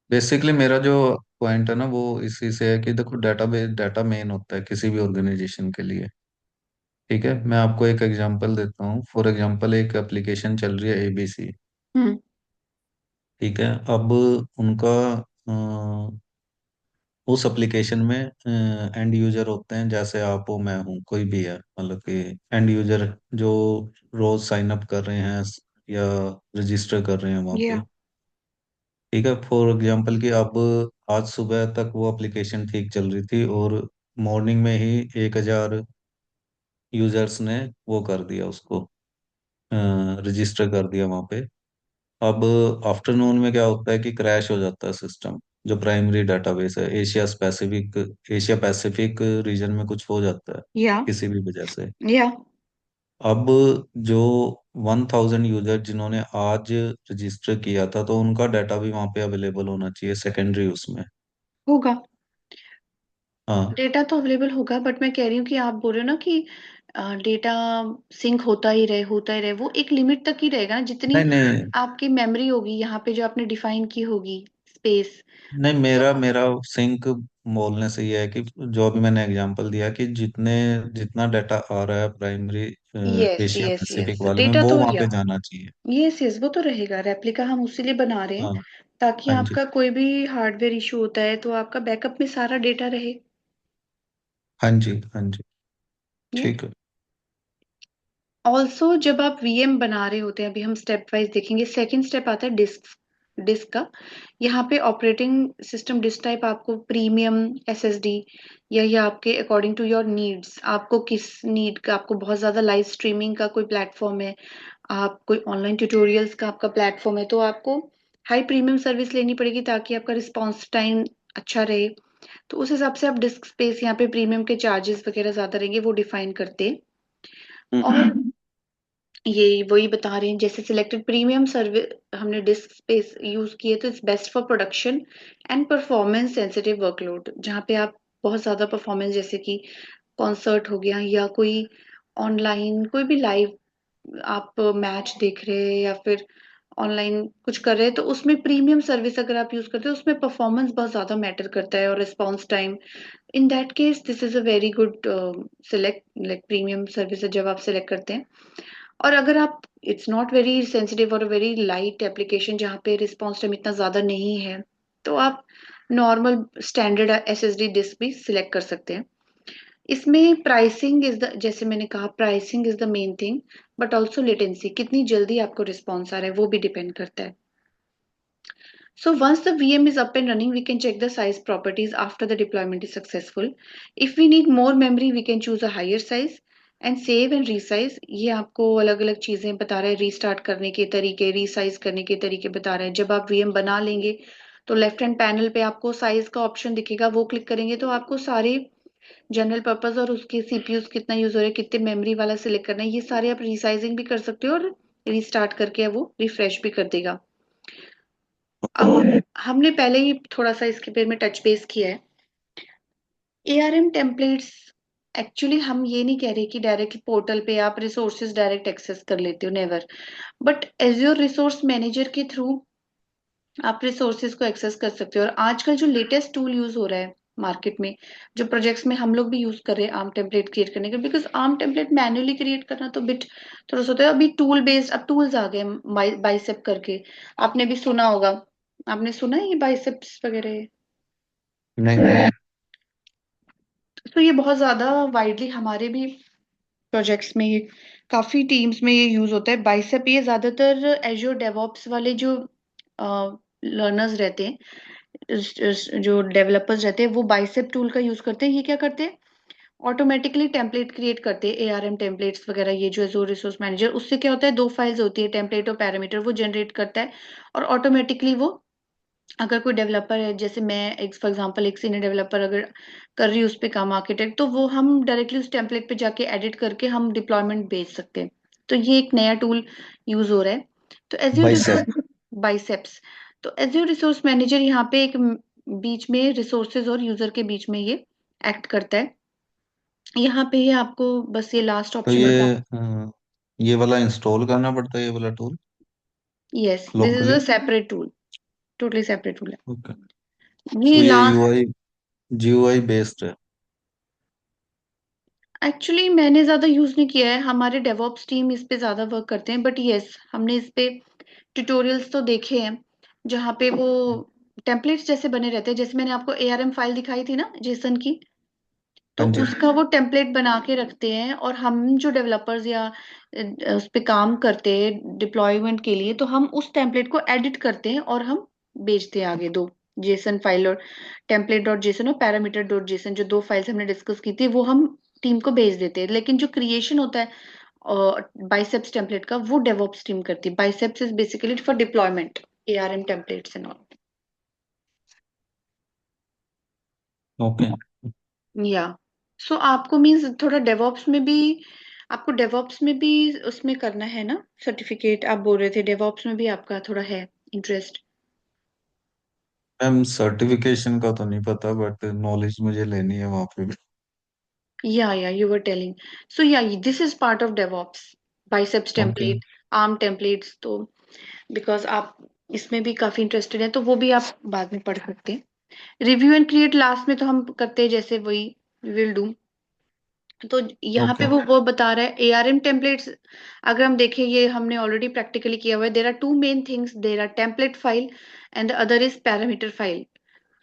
[SPEAKER 2] बेसिकली मेरा जो पॉइंट है ना वो इसी से है कि देखो, डेटाबेस डाटा मेन होता है किसी भी ऑर्गेनाइजेशन के लिए। ठीक है, मैं आपको एक एग्जांपल देता हूँ। फॉर एग्जांपल, एक एप्लीकेशन चल रही है एबीसी।
[SPEAKER 1] हम्म।
[SPEAKER 2] ठीक है, अब उनका उस एप्लीकेशन में एंड यूजर होते हैं, जैसे आप हो, मैं हूँ, कोई भी है, मतलब कि एंड यूजर जो रोज साइन अप कर रहे हैं या रजिस्टर कर रहे हैं वहाँ
[SPEAKER 1] या
[SPEAKER 2] पे। ठीक है, फॉर एग्जांपल कि अब आज सुबह तक वो एप्लीकेशन ठीक चल रही थी और मॉर्निंग में ही 1,000 यूजर्स ने वो कर दिया, उसको रजिस्टर कर दिया वहाँ पे। अब आफ्टरनून में क्या होता है कि क्रैश हो जाता है सिस्टम। जो प्राइमरी डेटाबेस है एशिया पैसिफिक रीजन में कुछ हो जाता है
[SPEAKER 1] या
[SPEAKER 2] किसी भी वजह से।
[SPEAKER 1] या
[SPEAKER 2] अब जो 1,000 यूजर जिन्होंने आज रजिस्टर किया था, तो उनका डाटा भी वहाँ पे अवेलेबल होना चाहिए सेकेंडरी उसमें।
[SPEAKER 1] होगा।
[SPEAKER 2] हाँ।
[SPEAKER 1] डेटा तो अवेलेबल होगा, बट मैं कह रही हूँ कि आप बोल रहे हो ना कि डेटा सिंक होता ही रहे, वो एक लिमिट तक ही रहेगा ना, जितनी
[SPEAKER 2] नहीं नहीं
[SPEAKER 1] आपकी मेमोरी होगी यहाँ पे जो आपने डिफाइन की होगी स्पेस।
[SPEAKER 2] नहीं,
[SPEAKER 1] तो
[SPEAKER 2] मेरा मेरा सिंक बोलने से ये है कि जो अभी मैंने एग्जांपल दिया कि जितना डाटा आ रहा है primary
[SPEAKER 1] yes
[SPEAKER 2] Asia
[SPEAKER 1] yes
[SPEAKER 2] Pacific
[SPEAKER 1] yes,
[SPEAKER 2] वाले में,
[SPEAKER 1] डेटा
[SPEAKER 2] वो
[SPEAKER 1] तो
[SPEAKER 2] वहां
[SPEAKER 1] या
[SPEAKER 2] पे जाना चाहिए।
[SPEAKER 1] यस यस, वो तो रहेगा। रेप्लिका हम उसी लिए बना रहे हैं
[SPEAKER 2] हाँ।
[SPEAKER 1] ताकि
[SPEAKER 2] हाँ जी।
[SPEAKER 1] आपका कोई भी हार्डवेयर इशू होता है तो आपका बैकअप में सारा डेटा रहे।
[SPEAKER 2] हाँ जी। हाँ जी। ठीक है।
[SPEAKER 1] ऑल्सो जब आप वीएम बना रहे होते हैं, अभी हम स्टेप वाइज देखेंगे। सेकंड स्टेप आता है डिस्क का। यहाँ पे ऑपरेटिंग सिस्टम डिस्क टाइप आपको प्रीमियम, एसएसडी, या ये आपके अकॉर्डिंग टू योर नीड्स, आपको किस नीड का, आपको बहुत ज्यादा लाइव स्ट्रीमिंग का कोई प्लेटफॉर्म है, आप कोई ऑनलाइन ट्यूटोरियल्स का आपका प्लेटफॉर्म है, तो आपको हाई प्रीमियम सर्विस लेनी पड़ेगी ताकि आपका रिस्पॉन्स टाइम अच्छा रहे। तो उस हिसाब से आप डिस्क स्पेस यहाँ पे प्रीमियम के चार्जेस वगैरह ज्यादा रहेंगे वो डिफाइन करते हैं। और ये वही बता रहे हैं, जैसे सिलेक्टेड प्रीमियम सर्विस हमने डिस्क स्पेस यूज किए तो it's best for production and performance sensitive workload, जहाँ पे आप बहुत ज्यादा परफॉर्मेंस, जैसे कि कॉन्सर्ट हो गया या कोई ऑनलाइन कोई भी लाइव आप मैच देख रहे हैं या फिर ऑनलाइन कुछ कर रहे हैं, तो उसमें प्रीमियम सर्विस अगर आप यूज करते हो उसमें परफॉर्मेंस बहुत ज्यादा मैटर करता है और response time. In that case this is a very good select, like premium service जब आप सिलेक्ट करते हैं। और अगर आप इट्स नॉट वेरी सेंसिटिव और वेरी लाइट एप्लीकेशन जहाँ पे रिस्पॉन्स टाइम इतना ज्यादा नहीं है, तो आप नॉर्मल स्टैंडर्ड एसएसडी डिस्क भी सिलेक्ट कर सकते हैं। इसमें प्राइसिंग इज द, जैसे मैंने कहा, pricing is the main thing, but also latency, कितनी जल्दी आपको रिस्पॉन्स आ रहा है वो भी डिपेंड करता है। So once the VM is up and running, we can check the size properties after the deployment is successful. If we need more memory, we can choose a higher size and save and resize. ये आपको अलग अलग चीजें बता रहा है, restart करने के तरीके, रीसाइज करने के तरीके बता रहे हैं। जब आप VM बना लेंगे तो लेफ्ट हैंड पैनल पे आपको साइज का ऑप्शन दिखेगा, वो क्लिक करेंगे तो आपको सारे जनरल पर्पस और उसके सीपीयूज कितना यूज हो रहा है, कितने मेमोरी वाला सिलेक्ट करना है, ये सारे आप रिसाइजिंग भी कर सकते हो और रीस्टार्ट करके वो रिफ्रेश भी कर देगा। अब हमने पहले ही थोड़ा सा इसके बारे में टच बेस किया है। एआरएम टेम्पलेट्स, एक्चुअली हम ये नहीं कह रहे कि डायरेक्ट पोर्टल पे आप रिसोर्सेज डायरेक्ट एक्सेस कर लेते हो, never. But azure resource manager के थ्रू आप रिसोर्सेज को एक्सेस कर सकते हो। और आजकल जो लेटेस्ट टूल यूज हो रहा है मार्केट में, जो प्रोजेक्ट्स में हम लोग भी यूज कर रहे हैं आर्म टेम्पलेट क्रिएट करने के, because arm template manually create करना तो बिट थोड़ा सा होता है। अभी टूल बेस्ड अब टूल्स आ गए, बाइसेप करके आपने भी सुना होगा। आपने सुना है ये बाइसेप्स वगैरह?
[SPEAKER 2] नहीं नहीं।
[SPEAKER 1] तो ये बहुत ज्यादा वाइडली हमारे भी प्रोजेक्ट्स में, ये काफी टीम्स में ये यूज होता है। बाइसेप ये ज्यादातर एजोर डेवऑप्स वाले जो लर्नर्स रहते हैं, जो डेवलपर्स रहते हैं, वो बाइसेप टूल का यूज करते हैं। ये क्या करते हैं, ऑटोमेटिकली टेम्पलेट क्रिएट करते हैं, एआरएम टेम्पलेट्स वगैरह। ये जो एजोर रिसोर्स मैनेजर, उससे क्या होता है, दो फाइल्स होती है, टेम्पलेट और पैरामीटर, वो जनरेट करता है। और ऑटोमेटिकली वो, अगर कोई डेवलपर है, जैसे मैं एक फॉर एग्जांपल एक सीनियर डेवलपर अगर कर रही हूँ उस पे काम, आर्किटेक्ट, तो वो हम डायरेक्टली उस टेम्पलेट पे जाके एडिट करके हम डिप्लॉयमेंट भेज सकते हैं। तो ये एक नया टूल यूज हो रहा है। तो एज्योर
[SPEAKER 2] बाइसेप।
[SPEAKER 1] Resource, biceps. तो एज्योर रिसोर्स मैनेजर यहाँ पे एक बीच में रिसोर्सेज और यूजर के बीच में ये एक्ट करता है। यहाँ पे ये आपको बस ये लास्ट
[SPEAKER 2] तो
[SPEAKER 1] ऑप्शन बता।
[SPEAKER 2] ये वाला इंस्टॉल करना पड़ता है, ये वाला tool
[SPEAKER 1] yes, this is
[SPEAKER 2] locally?
[SPEAKER 1] A separate tool, totally separate tool
[SPEAKER 2] okay.
[SPEAKER 1] है ये
[SPEAKER 2] तो ये
[SPEAKER 1] लास्ट।
[SPEAKER 2] यूआई जीयूआई बेस्ड है?
[SPEAKER 1] एक्चुअली मैंने ज्यादा यूज नहीं किया है, हमारे डेवऑप्स टीम इस पे ज्यादा वर्क करते हैं, बट यस हमने इस पे ट्यूटोरियल्स तो देखे हैं, जहाँ पे वो टेम्पलेट्स जैसे बने रहते हैं। जैसे मैंने आपको एआरएम फाइल दिखाई थी ना जेसन की, तो
[SPEAKER 2] हाँ जी।
[SPEAKER 1] उसका वो टेम्पलेट बना के रखते हैं, और हम जो डेवलपर्स या उस पे काम करते हैं डिप्लॉयमेंट के लिए, तो हम उस टेम्पलेट को एडिट करते हैं और हम भेजते हैं आगे। दो जेसन फाइल, और टेम्पलेट डॉट जेसन और पैरामीटर डॉट जेसन, जो दो फाइल्स हमने डिस्कस की थी, वो हम टीम को भेज देते हैं। लेकिन जो क्रिएशन होता है बाइसेप्स टेम्पलेट का, वो डेवऑप्स टीम करती है। Biceps is basically for deployment, ARM templates and all.
[SPEAKER 2] Okay.
[SPEAKER 1] या सो आपको मीन्स थोड़ा डेवऑप्स में भी, आपको डेवऑप्स में भी उसमें करना है ना सर्टिफिकेट, आप बोल रहे थे डेवऑप्स में भी आपका थोड़ा है इंटरेस्ट।
[SPEAKER 2] मैम सर्टिफिकेशन का तो नहीं पता, बट नॉलेज मुझे लेनी है वहां पे भी।
[SPEAKER 1] या यू वर टेलिंग, सो या this is part of DevOps, biceps
[SPEAKER 2] okay.
[SPEAKER 1] Template, arm templates. तो बिकॉज आप इसमें भी काफी इंटरेस्टेड है, तो वो भी आप बाद में पढ़ सकते हैं। रिव्यू एंड क्रिएट लास्ट में तो हम करते हैं, जैसे वही विल डू। तो यहाँ पे
[SPEAKER 2] ओके।
[SPEAKER 1] वो बता रहा है एआरएम टेम्पलेट्स। अगर हम देखें, ये हमने ऑलरेडी प्रैक्टिकली किया हुआ है। There are two main things, there are template file and the other is parameter file.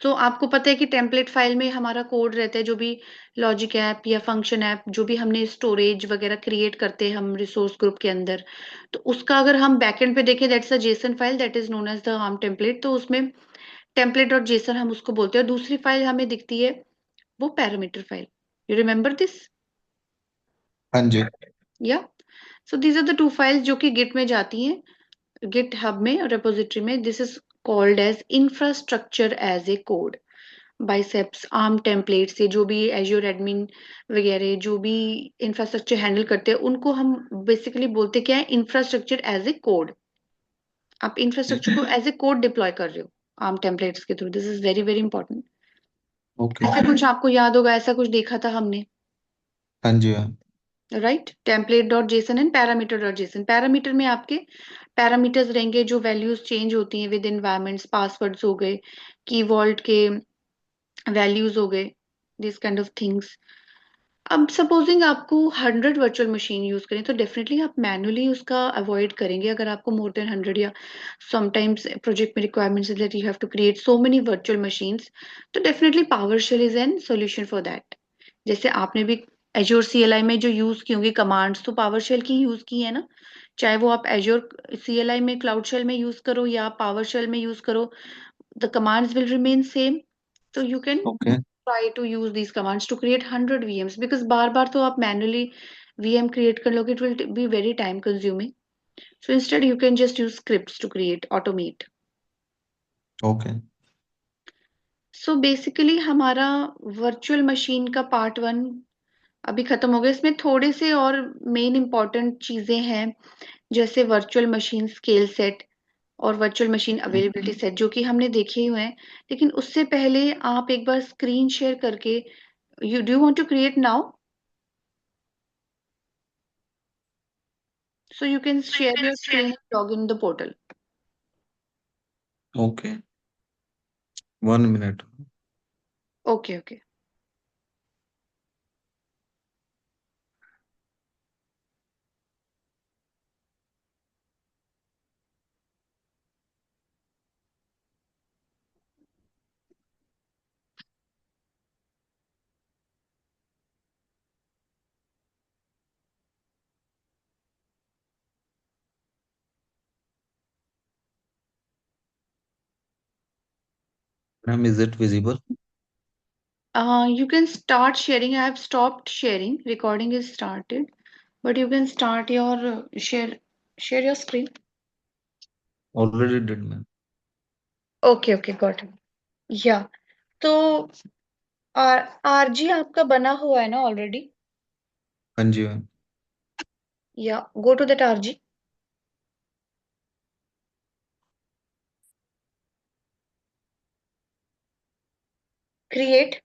[SPEAKER 1] तो आपको पता है कि टेम्पलेट फाइल में हमारा कोड रहता है, जो भी लॉजिक ऐप या फंक्शन ऐप, जो भी हमने स्टोरेज वगैरह क्रिएट करते हैं हम रिसोर्स ग्रुप के अंदर, तो उसका अगर हम बैकएंड पे देखें, that's a JSON file that is known as the ARM template. तो उसमें टेम्पलेट डॉट जेसन हम उसको बोलते हैं, और दूसरी फाइल हमें दिखती है वो parameter file. You remember this?
[SPEAKER 2] हाँ जी।
[SPEAKER 1] Yeah so these are the two files जो कि गिट में जाती हैं, गिट हब में, रेपोजिटरी में। This is called as infrastructure as a code. Biceps, ARM template से जो भी एज्योर एडमिन वगैरह जो भी इंफ्रास्ट्रक्चर हैंडल करते हैं, उनको हम बेसिकली बोलते क्या है, इंफ्रास्ट्रक्चर एज ए कोड। आप इंफ्रास्ट्रक्चर को एज ए कोड डिप्लॉय कर रहे हो आर्म टेम्पलेट्स के through. This is very very important.
[SPEAKER 2] Okay.
[SPEAKER 1] ऐसा कुछ आपको याद होगा, ऐसा कुछ देखा था हमने,
[SPEAKER 2] हाँ जी। हाँ।
[SPEAKER 1] Right? Template dot JSON and parameter dot JSON. Parameter में आपके पैरामीटर्स रहेंगे, जो वैल्यूज चेंज होती हैं विद इन्वायरमेंट्स, पासवर्ड्स हो गए, की वॉल्ट के वैल्यूज हो गए, दिस काइंड ऑफ थिंग्स। अब सपोजिंग आपको 100 वर्चुअल मशीन यूज करें, तो डेफिनेटली आप मैनुअली उसका अवॉइड करेंगे। अगर आपको मोर देन 100, या समटाइम्स प्रोजेक्ट में requirements that you have to create so many virtual machines, तो definitely PowerShell is an solution for that. जैसे आपने भी एज्योर सीएलआई में जो यूज की होंगी कमांड्स, तो पावरशेल की यूज की है ना। चाहे वो आप एज्योर सीएलआई में क्लाउड शेल में यूज करो या पावरशेल में यूज करो, the commands will remain same. So you can
[SPEAKER 2] okay.
[SPEAKER 1] try to use these commands to create 100 VMs, because बार बार तो आप manually VM create कर लोगे, it will be very time consuming. So instead you can just use scripts to create, automate.
[SPEAKER 2] Okay.
[SPEAKER 1] So basically हमारा virtual machine का part 1 अभी खत्म हो गया। इसमें थोड़े से और मेन इंपॉर्टेंट चीजें हैं, जैसे वर्चुअल मशीन स्केल सेट और वर्चुअल मशीन अवेलेबिलिटी सेट, जो कि हमने देखे ही हुए हैं। लेकिन उससे पहले आप एक बार स्क्रीन शेयर करके, you do want to create now, so you can share your screen, log in the portal.
[SPEAKER 2] Okay. 1 minute.
[SPEAKER 1] Okay okay.
[SPEAKER 2] Ma'am is it visible?
[SPEAKER 1] You can start sharing. I have stopped sharing. Recording is started, but you can start your share your screen.
[SPEAKER 2] Already did ma'am.
[SPEAKER 1] Okay, okay, got it. Yeah. तो RG आपका बना हुआ है ना already?
[SPEAKER 2] हाँ जी ma'am.
[SPEAKER 1] या go to that RG, create,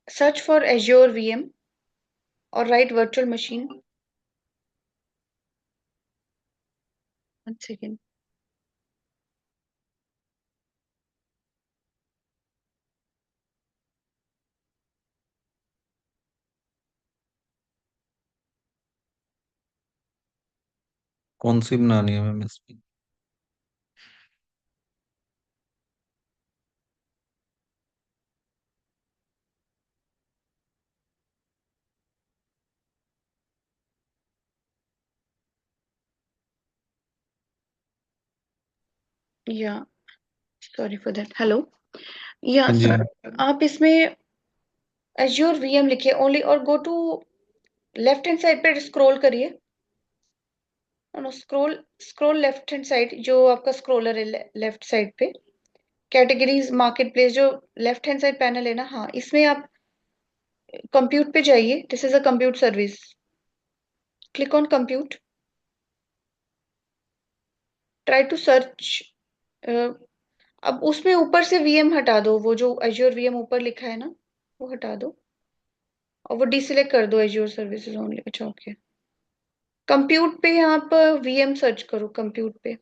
[SPEAKER 1] search for Azure VM और right virtual machine. One second.
[SPEAKER 2] कौन सी बनानी है मैम इसमें?
[SPEAKER 1] या सॉरी फॉर दैट। हेलो। या
[SPEAKER 2] हाँ जी
[SPEAKER 1] सर,
[SPEAKER 2] मैम।
[SPEAKER 1] आप इसमें एज्योर वीएम लिखिए ओनली और go to left hand side पे स्क्रॉल करिए। Scroll scroll left hand side, जो आपका स्क्रॉलर है लेफ्ट साइड पे, कैटेगरीज मार्केट प्लेस, जो लेफ्ट हैंड साइड पैनल है ना, हाँ इसमें आप कंप्यूट पे जाइए। This is a compute service, click on compute, try to search. अब उसमें ऊपर से वीएम हटा दो, वो जो एज्योर वीएम ऊपर लिखा है ना, वो हटा दो और वो डिसेलेक्ट कर दो एज्योर सर्विसेज ओनली। अच्छा ओके, कंप्यूट पे आप वीएम सर्च करो कंप्यूट पे।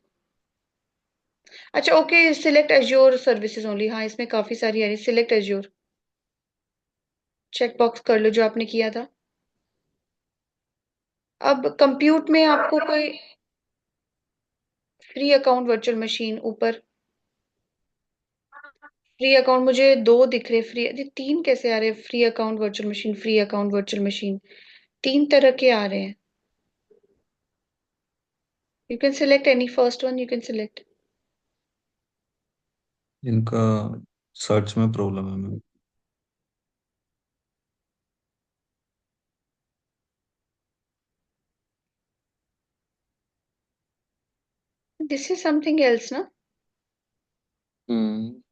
[SPEAKER 1] अच्छा okay, select azure services only, हाँ इसमें काफी सारी आ रही। सिलेक्ट एज्योर, चेक बॉक्स कर लो जो आपने किया था। अब कंप्यूट में आपको कोई फ्री अकाउंट वर्चुअल मशीन ऊपर, फ्री अकाउंट मुझे दो दिख रहे। फ्री, अरे तीन कैसे आ रहे? Free account virtual machine, free account virtual machine, तीन तरह के आ रहे हैं। You can select any first one, you can select.
[SPEAKER 2] इनका सर्च में प्रॉब्लम है ma'am.
[SPEAKER 1] This is something else ना।
[SPEAKER 2] Hmm.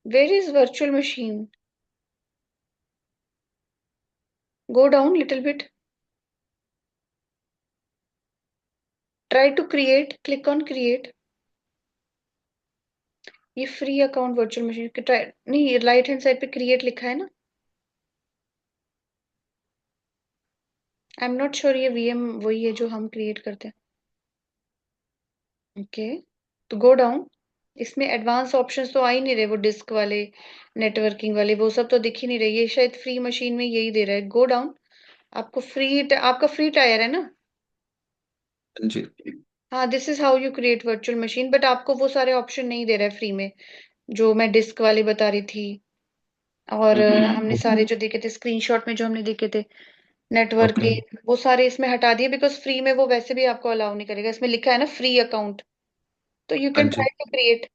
[SPEAKER 1] Where is virtual machine? Go down little bit, try to create, click on create. ये free account virtual machine के try नहीं, right hand side पे create लिखा है ना। आई एम नॉट श्योर ये VM वही है जो हम क्रिएट करते हैं। ओके, तो गो डाउन। इसमें एडवांस ऑप्शंस तो आ ही नहीं रहे, वो डिस्क वाले, नेटवर्किंग वाले, वो सब तो दिख ही नहीं रहे। ये शायद फ्री मशीन में यही दे रहा है। Go down. आपको आपका फ्री टायर है ना।
[SPEAKER 2] हाँ जी।
[SPEAKER 1] हाँ, this is how you create virtual machine, but आपको वो सारे ऑप्शन नहीं दे रहा है फ्री में, जो मैं डिस्क वाले बता रही थी। और हमने सारे जो देखे थे स्क्रीनशॉट में, जो हमने देखे थे
[SPEAKER 2] ओके।
[SPEAKER 1] नेटवर्किंग, वो सारे इसमें हटा दिए, बिकॉज फ्री में वो वैसे भी आपको अलाउ नहीं करेगा। इसमें लिखा है ना फ्री अकाउंट, तो यू
[SPEAKER 2] हाँ
[SPEAKER 1] कैन
[SPEAKER 2] जी।
[SPEAKER 1] Try to create.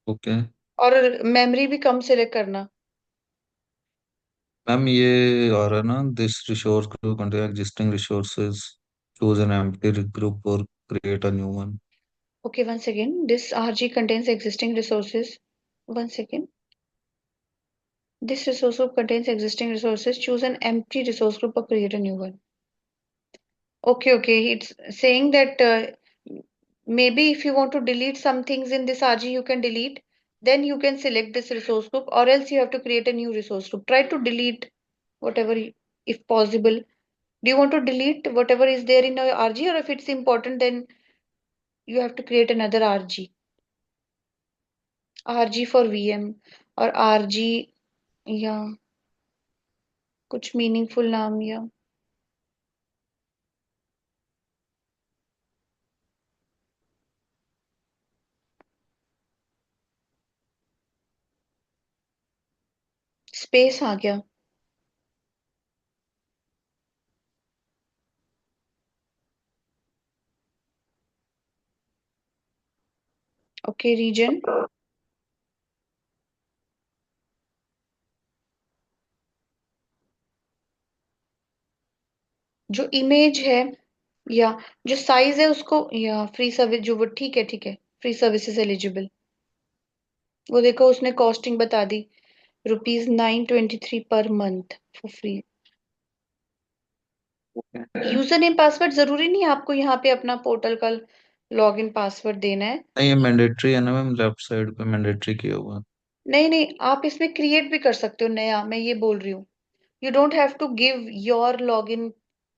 [SPEAKER 2] ओके
[SPEAKER 1] और मेमोरी भी कम सिलेक्ट करना।
[SPEAKER 2] मैम, ये आ रहा है ना, this resource to contain existing resources, choose an empty group और create a new one.
[SPEAKER 1] Okay, once again, this RG contains existing resources. One second. This resource group contains existing resources. Choose an empty resource group or create a new one. Okay, okay. It's saying that maybe if you want to delete some things in this RG, you can delete. Then you can select this resource group, or else you have to create a new resource group. Try to delete whatever, if possible. Do you want to delete whatever is there in your RG, or if it's important, then you have to create another RG? RG for VM और RG, या कुछ meaningful नाम, या space आ गया। Okay, reason. जो image है या जो साइज है उसको, या फ्री सर्विस जो वो, ठीक है ठीक है, फ्री सर्विसेज एलिजिबल। वो देखो उसने कॉस्टिंग बता दी, ₹923 per month for free. User name password जरूरी नहीं है आपको यहाँ पे अपना पोर्टल का लॉग इन पासवर्ड देना है।
[SPEAKER 2] नहीं, ये मैंडेटरी है ना मैम, लेफ्ट साइड पे मैंडेटरी किया हुआ है।
[SPEAKER 1] नहीं नहीं, आप इसमें क्रिएट भी कर सकते हो नया, मैं ये बोल रही हूँ। You don't have to give your log in,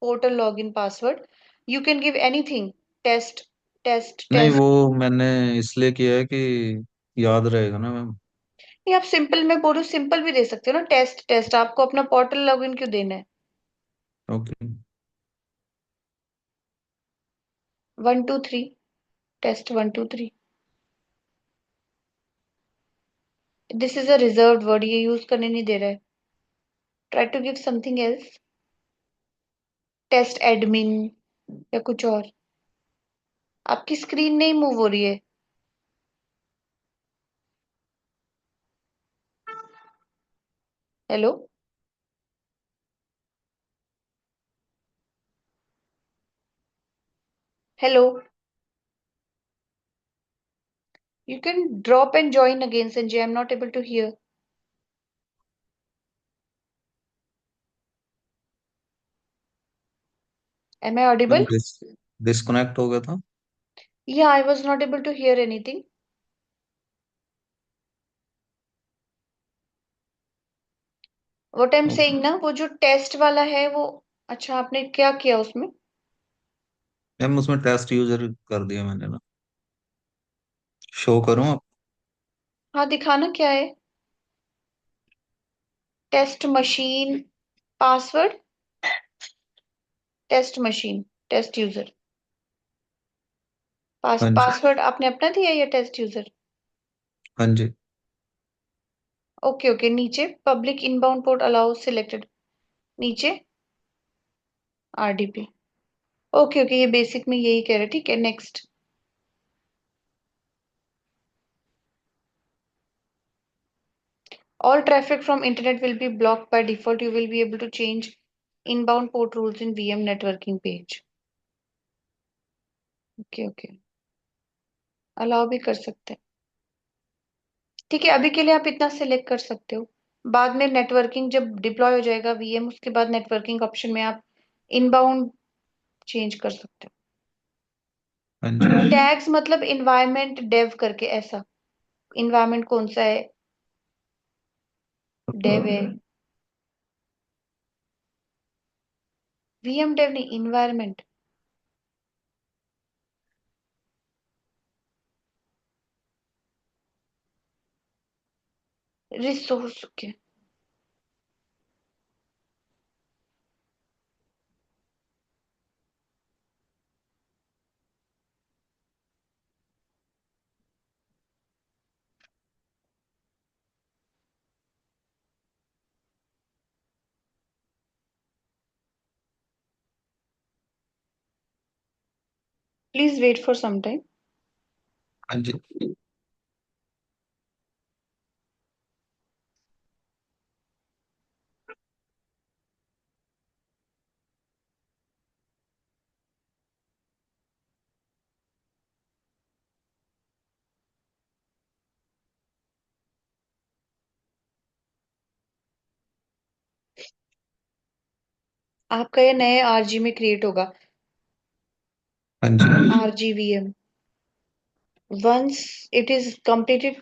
[SPEAKER 1] portal log in password. You can give anything. Test, test
[SPEAKER 2] नहीं,
[SPEAKER 1] टेस्ट।
[SPEAKER 2] वो मैंने इसलिए किया है कि याद रहेगा ना मैम।
[SPEAKER 1] नहीं, आप सिंपल, मैं बोल रही हूँ सिंपल भी दे सकते हो ना, टेस्ट टेस्ट। आपको अपना पोर्टल लॉग इन क्यों देना है?
[SPEAKER 2] Okay.
[SPEAKER 1] 123, test 123। This is a reserved word, ये यूज करने नहीं दे रहा है। Try to give something else. Test admin या कुछ और। आपकी स्क्रीन नहीं मूव हो रही है। Hello. Hello. You can drop and join again, Sanjay. I'm not able to hear. Am I
[SPEAKER 2] ma'am
[SPEAKER 1] audible?
[SPEAKER 2] Disconnect हो गया था।
[SPEAKER 1] Yeah, I was not able to hear anything. What I'm
[SPEAKER 2] okay
[SPEAKER 1] saying ना, वो जो test वाला है वो, अच्छा आपने क्या किया उसमें?
[SPEAKER 2] मैम, उसमें टेस्ट यूजर कर दिया मैंने ना। शो करूँ आप?
[SPEAKER 1] हाँ, दिखाना क्या है? Test machine password, test machine, test user.
[SPEAKER 2] हाँ जी।
[SPEAKER 1] पासवर्ड आपने अपना दिया या टेस्ट यूजर?
[SPEAKER 2] हाँ जी।
[SPEAKER 1] ओके ओके, नीचे public inbound port allow selected, नीचे आरडीपी। ओके ओके, ये बेसिक में यही कह रहे, ठीक है, next. All traffic from internet will be blocked by default. You will be able to change inbound port rules in VM networking page. Okay okay, allow भी कर सकते हैं। ठीक है, अभी के लिए आप इतना सिलेक्ट कर सकते हो। बाद में नेटवर्किंग जब डिप्लॉय हो जाएगा वीएम, उसके बाद नेटवर्किंग ऑप्शन में आप इनबाउंड चेंज कर सकते
[SPEAKER 2] हाँ जी।
[SPEAKER 1] हो। टैग्स मतलब इन्वायरमेंट डेव करके ऐसा। इन्वायरमेंट कौन सा है? डेव है। वीएम डेव नहीं, इन्वायरमेंट। रिसोर्स के। Please wait for some time.
[SPEAKER 2] हाँ जी।
[SPEAKER 1] आपका ये नए आरजी में क्रिएट होगा,
[SPEAKER 2] हाँ जी।
[SPEAKER 1] RGVM. Once it is completed,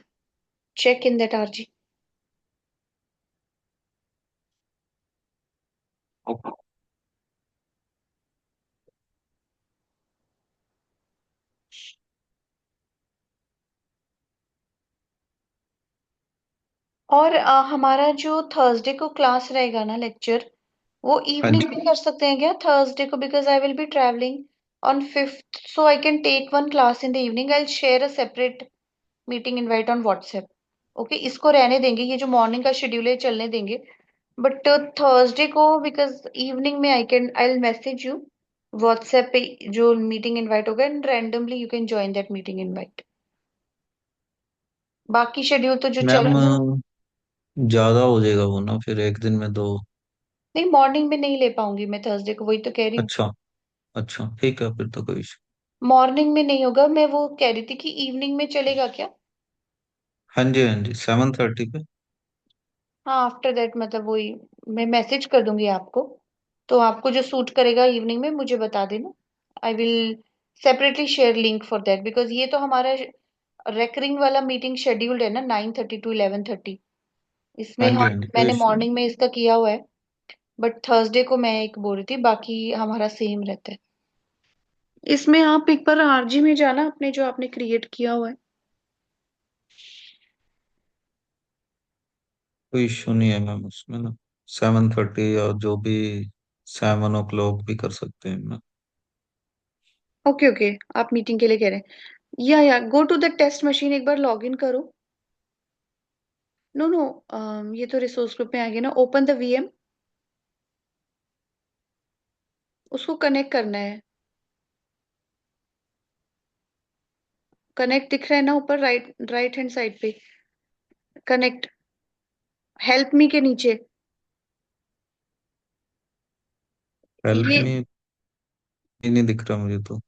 [SPEAKER 1] check in that RG.
[SPEAKER 2] Okay.
[SPEAKER 1] और हमारा जो थर्सडे को क्लास रहेगा ना, लेक्चर, वो
[SPEAKER 2] हाँ
[SPEAKER 1] इवनिंग
[SPEAKER 2] जी।
[SPEAKER 1] में कर सकते हैं क्या थर्सडे को? Because I will be travelling on 5th, so I can take one class in the evening. I share a separate meeting invite on WhatsApp. Okay, इसको रहने देंगे, ये जो मॉर्निंग का शेड्यूल है चलने देंगे। बट थर्सडे को, बिकॉज इवनिंग में I will message you WhatsApp पे जो मीटिंग इनवाइट होगा, and randomly you can join that meeting invite. बाकी शेड्यूल तो जो चल
[SPEAKER 2] मैम
[SPEAKER 1] रहा है।
[SPEAKER 2] ज्यादा हो जाएगा वो ना, फिर एक दिन में दो।
[SPEAKER 1] नहीं, मॉर्निंग में नहीं ले पाऊंगी मैं थर्सडे को, वही तो कह रही हूँ।
[SPEAKER 2] अच्छा। अच्छा ठीक है, फिर तो कोई इशू।
[SPEAKER 1] मॉर्निंग में नहीं होगा, मैं वो कह रही थी कि इवनिंग में चलेगा क्या?
[SPEAKER 2] हाँ जी हाँ जी, 7:30 पे।
[SPEAKER 1] हाँ, आफ्टर दैट मतलब वही, मैं मैसेज कर दूंगी आपको। तो आपको जो सूट करेगा इवनिंग में मुझे बता देना। I will separately share link for that, because ये तो हमारा रेकरिंग वाला मीटिंग शेड्यूल्ड है ना 9:30 to 11:30।
[SPEAKER 2] हाँ
[SPEAKER 1] इसमें
[SPEAKER 2] जी
[SPEAKER 1] हम,
[SPEAKER 2] हाँ जी, कोई
[SPEAKER 1] मैंने
[SPEAKER 2] इशू नहीं।
[SPEAKER 1] मॉर्निंग में इसका किया हुआ है। बट थर्सडे को मैं एक बोल रही थी, बाकी हमारा सेम रहता है। इसमें आप एक बार आरजी में जाना, अपने जो आपने क्रिएट किया हुआ है।
[SPEAKER 2] कोई इशू नहीं है मैम उसमें ना। 7:30 या जो भी, 7 o'clock भी कर सकते हैं ना।
[SPEAKER 1] ओके ओके, आप मीटिंग के लिए कह रहे हैं। या go to the test machine, एक बार लॉग इन करो। नो नो, ये तो रिसोर्स ग्रुप में आ गया ना, ओपन द वीएम। उसको कनेक्ट करना है। कनेक्ट दिख रहा है ना ऊपर, राइट राइट हैंड साइड पे। कनेक्ट, हेल्प मी के नीचे।
[SPEAKER 2] हेल्प
[SPEAKER 1] ये
[SPEAKER 2] में ही नहीं दिख रहा मुझे तो।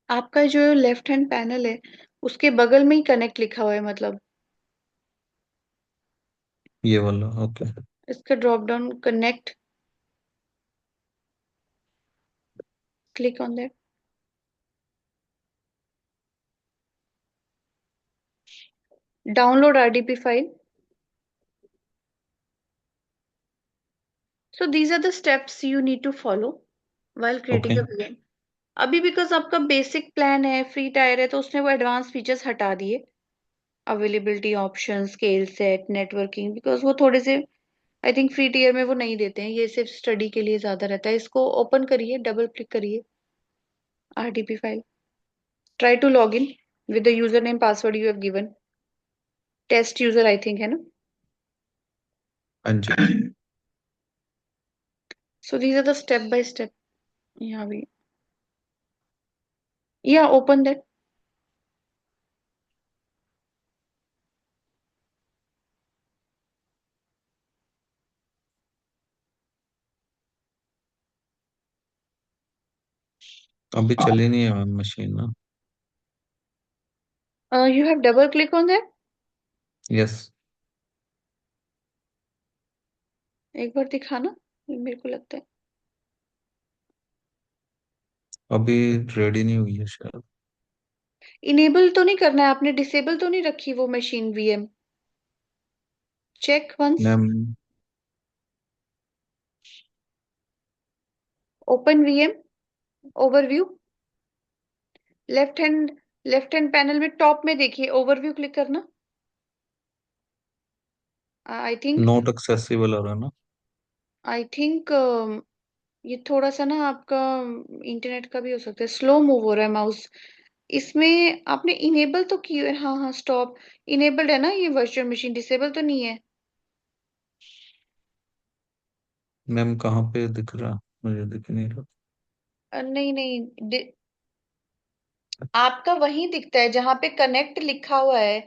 [SPEAKER 1] आपका जो लेफ्ट हैंड पैनल है, उसके बगल में ही कनेक्ट लिखा हुआ है मतलब।
[SPEAKER 2] ये वाला, ओके।
[SPEAKER 1] इसका drop down connect, click on that. Download RDP file. So these are the steps you need to follow while
[SPEAKER 2] okay.
[SPEAKER 1] creating a VM। अभी बिकॉज आपका बेसिक प्लान है, फ्री टायर है, तो उसने वो एडवांस फीचर्स हटा दिए। Availability option, scale set, networking, because वो थोड़े से आई थिंक फ्री टीयर में वो नहीं देते हैं, ये सिर्फ स्टडी के लिए ज्यादा रहता है। इसको ओपन करिए, डबल क्लिक करिए, RDP file. Try to log in with the user name password you have given. Test user I think है ना।
[SPEAKER 2] हाँ जी।
[SPEAKER 1] So these are the step by step. यहाँ भी, या ओपन दैट।
[SPEAKER 2] अभी चली नहीं है मैम मशीन ना।
[SPEAKER 1] You have double click on that.
[SPEAKER 2] Yes.
[SPEAKER 1] एक बार दिखाना, मेरे को लगता है।
[SPEAKER 2] अभी रेडी नहीं हुई है शायद।
[SPEAKER 1] इनेबल तो नहीं करना है आपने, डिसेबल तो नहीं रखी वो machine VM? Check once.
[SPEAKER 2] Ma'am
[SPEAKER 1] open VM, overview, left hand panel में टॉप में देखिए, ओवरव्यू क्लिक करना। आई थिंक,
[SPEAKER 2] नॉट एक्सेसिबल आ रहा ना।
[SPEAKER 1] आई थिंक ये थोड़ा सा ना आपका इंटरनेट का भी हो सकता है, स्लो मूव हो रहा है माउस। इसमें आपने इनेबल तो की है, हाँ हाँ, स्टॉप इनेबल्ड है ना ये वर्चुअल मशीन, डिसेबल तो नहीं है।
[SPEAKER 2] मैम कहाँ पे दिख रहा, मुझे दिख नहीं रहा।
[SPEAKER 1] नहीं नहीं, आपका वहीं दिखता है जहां पे कनेक्ट लिखा हुआ है।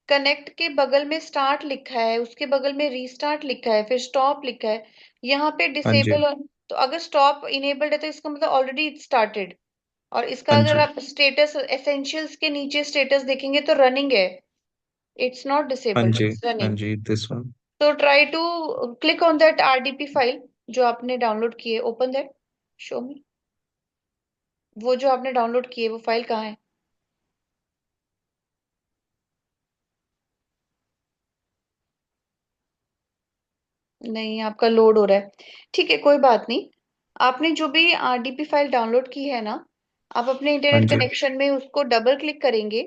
[SPEAKER 1] कनेक्ट के बगल में स्टार्ट लिखा है, उसके बगल में रीस्टार्ट लिखा है, फिर स्टॉप लिखा है। यहाँ पे
[SPEAKER 2] हाँ जी।
[SPEAKER 1] डिसेबल, तो अगर स्टॉप इनेबल्ड है तो इसका मतलब ऑलरेडी इट स्टार्टेड। और इसका
[SPEAKER 2] हाँ
[SPEAKER 1] अगर
[SPEAKER 2] जी।
[SPEAKER 1] आप स्टेटस एसेंशियल्स के नीचे स्टेटस देखेंगे तो रनिंग है। इट्स नॉट
[SPEAKER 2] हाँ
[SPEAKER 1] डिसेबल्ड,
[SPEAKER 2] जी।
[SPEAKER 1] इट्स
[SPEAKER 2] हाँ
[SPEAKER 1] रनिंग।
[SPEAKER 2] जी, दिस वन।
[SPEAKER 1] तो try to click on that RDP file जो आपने डाउनलोड की है, ओपन दैट, शो मी। वो जो आपने डाउनलोड की है वो फाइल कहाँ है? नहीं, आपका लोड हो रहा है। ठीक है, कोई बात नहीं। आपने जो भी आरडीपी फाइल डाउनलोड की है ना, आप अपने
[SPEAKER 2] हाँ
[SPEAKER 1] इंटरनेट
[SPEAKER 2] जी।
[SPEAKER 1] कनेक्शन में उसको डबल क्लिक करेंगे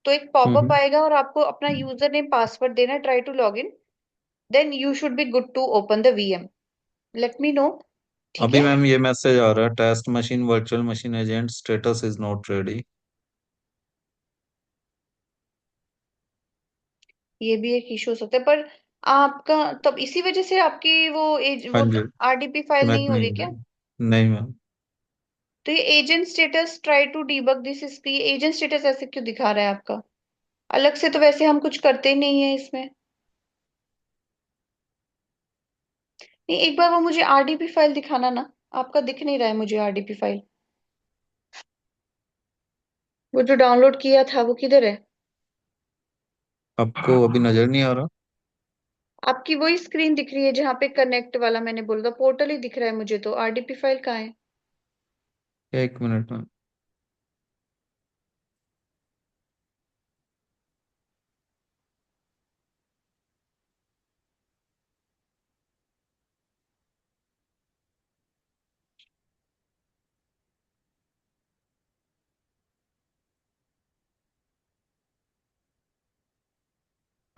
[SPEAKER 1] तो एक पॉपअप
[SPEAKER 2] हम्म।
[SPEAKER 1] आएगा और आपको अपना यूजर नेम पासवर्ड देना, try to log in. Then you should be good to open the VM. Let me know. ठीक
[SPEAKER 2] अभी
[SPEAKER 1] है।
[SPEAKER 2] मैम ये मैसेज आ रहा है, test machine virtual machine agent status is not ready.
[SPEAKER 1] ये भी एक इशू हो सकता है, पर आपका तब इसी वजह से आपकी वो एज
[SPEAKER 2] हाँ
[SPEAKER 1] वो
[SPEAKER 2] जी।
[SPEAKER 1] आरडीपी फाइल नहीं
[SPEAKER 2] कनेक्ट
[SPEAKER 1] हो
[SPEAKER 2] नहीं
[SPEAKER 1] रही
[SPEAKER 2] हो
[SPEAKER 1] क्या?
[SPEAKER 2] रही। नहीं मैम।
[SPEAKER 1] तो ये agent status, try to debug this, इसकी एजेंट स्टेटस ऐसे क्यों दिखा रहा है आपका? अलग से तो वैसे हम कुछ करते ही नहीं है इसमें। नहीं, एक बार वो मुझे आरडीपी फाइल दिखाना ना। आपका दिख नहीं रहा है मुझे आरडीपी फाइल। वो जो डाउनलोड किया था वो किधर है?
[SPEAKER 2] आपको अभी नजर नहीं आ रहा?
[SPEAKER 1] आपकी वही स्क्रीन दिख रही है जहाँ पे कनेक्ट वाला मैंने बोला था, पोर्टल ही दिख रहा है मुझे, तो आरडीपी फाइल कहाँ है?
[SPEAKER 2] एक मिनट में।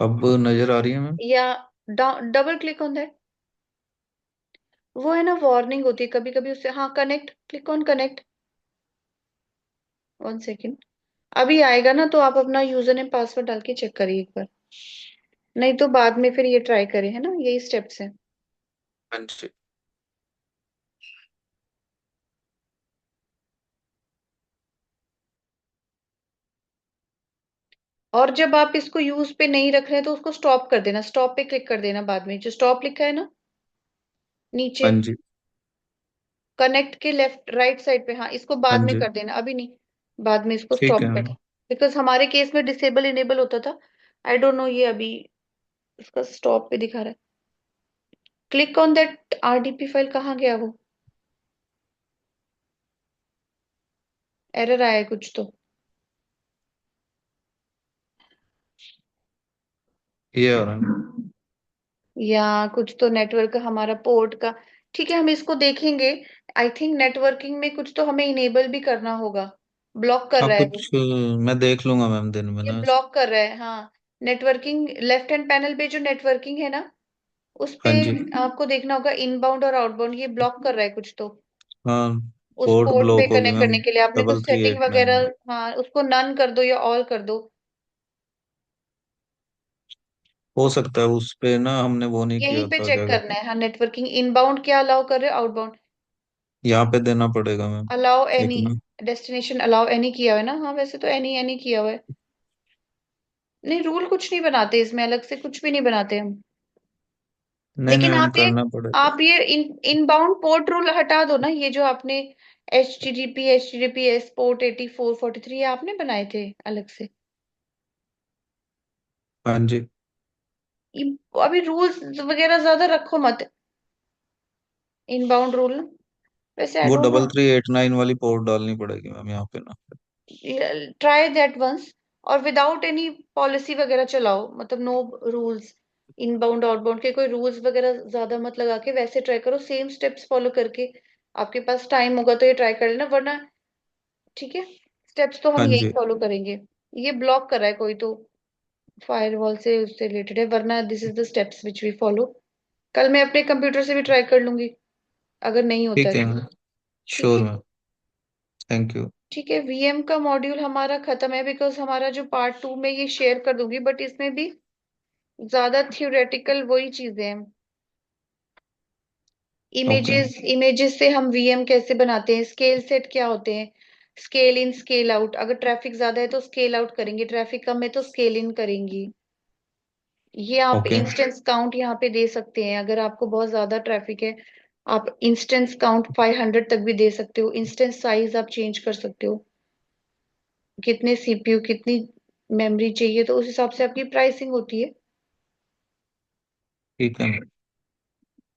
[SPEAKER 2] अब नजर आ रही है मैम?
[SPEAKER 1] या डबल क्लिक ऑन दैट। वो है ना, वार्निंग होती है कभी कभी उससे। हाँ, connect, click on connect. 1 second. अभी आएगा ना, तो आप अपना यूजर नेम पासवर्ड डाल के चेक करिए एक बार। नहीं तो बाद में फिर ये ट्राई करें, है ना, यही स्टेप्स है।
[SPEAKER 2] हाँ जी।
[SPEAKER 1] और जब आप इसको यूज पे नहीं रख रहे तो उसको स्टॉप कर देना, स्टॉप पे क्लिक कर देना बाद में, जो स्टॉप लिखा है ना नीचे,
[SPEAKER 2] हाँ जी।
[SPEAKER 1] कनेक्ट के लेफ्ट राइट साइड पे। हाँ, इसको
[SPEAKER 2] हाँ
[SPEAKER 1] बाद में
[SPEAKER 2] जी।
[SPEAKER 1] कर देना, अभी नहीं। बाद में इसको
[SPEAKER 2] ठीक
[SPEAKER 1] स्टॉप
[SPEAKER 2] है
[SPEAKER 1] कर
[SPEAKER 2] मैम।
[SPEAKER 1] देना। बिकॉज हमारे केस में डिसेबल इनेबल होता था। आई डोंट नो ये अभी इसका स्टॉप पे दिखा रहा है। Click on that RDP file, कहाँ गया वो? एरर आया है कुछ तो।
[SPEAKER 2] ये आ रहा है।
[SPEAKER 1] या कुछ तो नेटवर्क का, हमारा पोर्ट का। ठीक है, हम इसको देखेंगे। आई थिंक नेटवर्किंग में कुछ तो हमें इनेबल भी करना होगा। ब्लॉक कर
[SPEAKER 2] हाँ,
[SPEAKER 1] रहा है वो।
[SPEAKER 2] कुछ मैं देख लूंगा मैम दिन में
[SPEAKER 1] ये
[SPEAKER 2] ना।
[SPEAKER 1] ब्लॉक कर रहा है, हाँ। नेटवर्किंग लेफ्ट हैंड पैनल पे जो नेटवर्किंग है ना, उस पे
[SPEAKER 2] हाँ जी।
[SPEAKER 1] आपको देखना होगा इनबाउंड और आउटबाउंड, ये ब्लॉक कर रहा है कुछ तो।
[SPEAKER 2] हाँ,
[SPEAKER 1] उस
[SPEAKER 2] पोर्ट
[SPEAKER 1] पोर्ट पे
[SPEAKER 2] ब्लॉक हो गया
[SPEAKER 1] कनेक्ट
[SPEAKER 2] मैम।
[SPEAKER 1] करने के लिए आपने
[SPEAKER 2] डबल
[SPEAKER 1] कुछ
[SPEAKER 2] थ्री
[SPEAKER 1] सेटिंग
[SPEAKER 2] एट नाइन
[SPEAKER 1] वगैरह,
[SPEAKER 2] में।
[SPEAKER 1] हाँ, उसको नन कर दो या ऑल कर दो।
[SPEAKER 2] हो सकता है उस पे ना हमने वो नहीं
[SPEAKER 1] यहीं
[SPEAKER 2] किया
[SPEAKER 1] पे
[SPEAKER 2] था,
[SPEAKER 1] चेक
[SPEAKER 2] क्या
[SPEAKER 1] करना
[SPEAKER 2] कहते
[SPEAKER 1] है, हाँ, नेटवर्किंग इनबाउंड क्या अलाउ कर रहे हो, आउटबाउंड
[SPEAKER 2] हैं, यहाँ पे देना पड़ेगा मैम।
[SPEAKER 1] अलाउ
[SPEAKER 2] एक
[SPEAKER 1] any.
[SPEAKER 2] Minute.
[SPEAKER 1] Destination allow any किया हुआ है ना? हाँ, वैसे तो एनी एनी किया हुआ है। नहीं, रूल कुछ नहीं बनाते इसमें, अलग से कुछ भी नहीं बनाते हम।
[SPEAKER 2] नहीं नहीं
[SPEAKER 1] लेकिन
[SPEAKER 2] मैम,
[SPEAKER 1] आप ये
[SPEAKER 2] करना पड़ेगा।
[SPEAKER 1] आप ये इनबाउंड पोर्ट रूल हटा दो ना, ये जो आपने H T T P S port 8443 ये आपने बनाए थे अलग से।
[SPEAKER 2] हाँ जी।
[SPEAKER 1] अभी रूल्स वगैरह ज्यादा रखो मत, इनबाउंड रूल ना। वैसे आई
[SPEAKER 2] वो
[SPEAKER 1] डोंट नो।
[SPEAKER 2] 3389 वाली पोर्ट डालनी पड़ेगी मैम यहाँ पे ना।
[SPEAKER 1] Try that once. और विदाउट एनी पॉलिसी वगैरह चलाओ, मतलब नो रूल्स। इनबाउंड आउटबाउंड के कोई रूल्स वगैरह ज्यादा मत लगा के, वैसे ट्राई करो सेम स्टेप्स फॉलो करके। आपके पास टाइम होगा तो ये ट्राई कर लेना, वरना ठीक है। स्टेप्स तो हम
[SPEAKER 2] हाँ
[SPEAKER 1] यही
[SPEAKER 2] जी।
[SPEAKER 1] फॉलो करेंगे। ये ब्लॉक कर रहा है कोई तो, फायरवॉल से उससे रिलेटेड है, वरना this is the steps which we follow. कल मैं अपने कंप्यूटर से भी ट्राई कर लूंगी, अगर नहीं होता
[SPEAKER 2] ठीक है
[SPEAKER 1] है तो।
[SPEAKER 2] मैम।
[SPEAKER 1] ठीक
[SPEAKER 2] श्योर
[SPEAKER 1] है।
[SPEAKER 2] मैम। Thank you.
[SPEAKER 1] ठीक है, वीएम का मॉड्यूल हमारा खत्म है, बिकॉज हमारा जो पार्ट 2 में ये शेयर कर दूंगी, बट इसमें भी ज्यादा थियोरेटिकल वही चीजें हैं।
[SPEAKER 2] ओके।
[SPEAKER 1] इमेजेस से हम वीएम कैसे बनाते हैं, स्केल सेट क्या होते हैं, स्केल इन स्केल आउट, अगर ट्रैफिक ज्यादा है तो स्केल आउट करेंगे, ट्रैफिक कम है तो स्केल इन करेंगी। ये आप
[SPEAKER 2] ओके।
[SPEAKER 1] इंस्टेंस काउंट यहाँ पे दे सकते हैं, अगर आपको बहुत ज्यादा ट्रैफिक है। आप इंस्टेंस काउंट 500 तक भी दे सकते हो, इंस्टेंस साइज आप चेंज कर सकते हो, कितने सीपीयू कितनी मेमोरी चाहिए, तो उस हिसाब से आपकी प्राइसिंग होती है।
[SPEAKER 2] ठीक है मैम।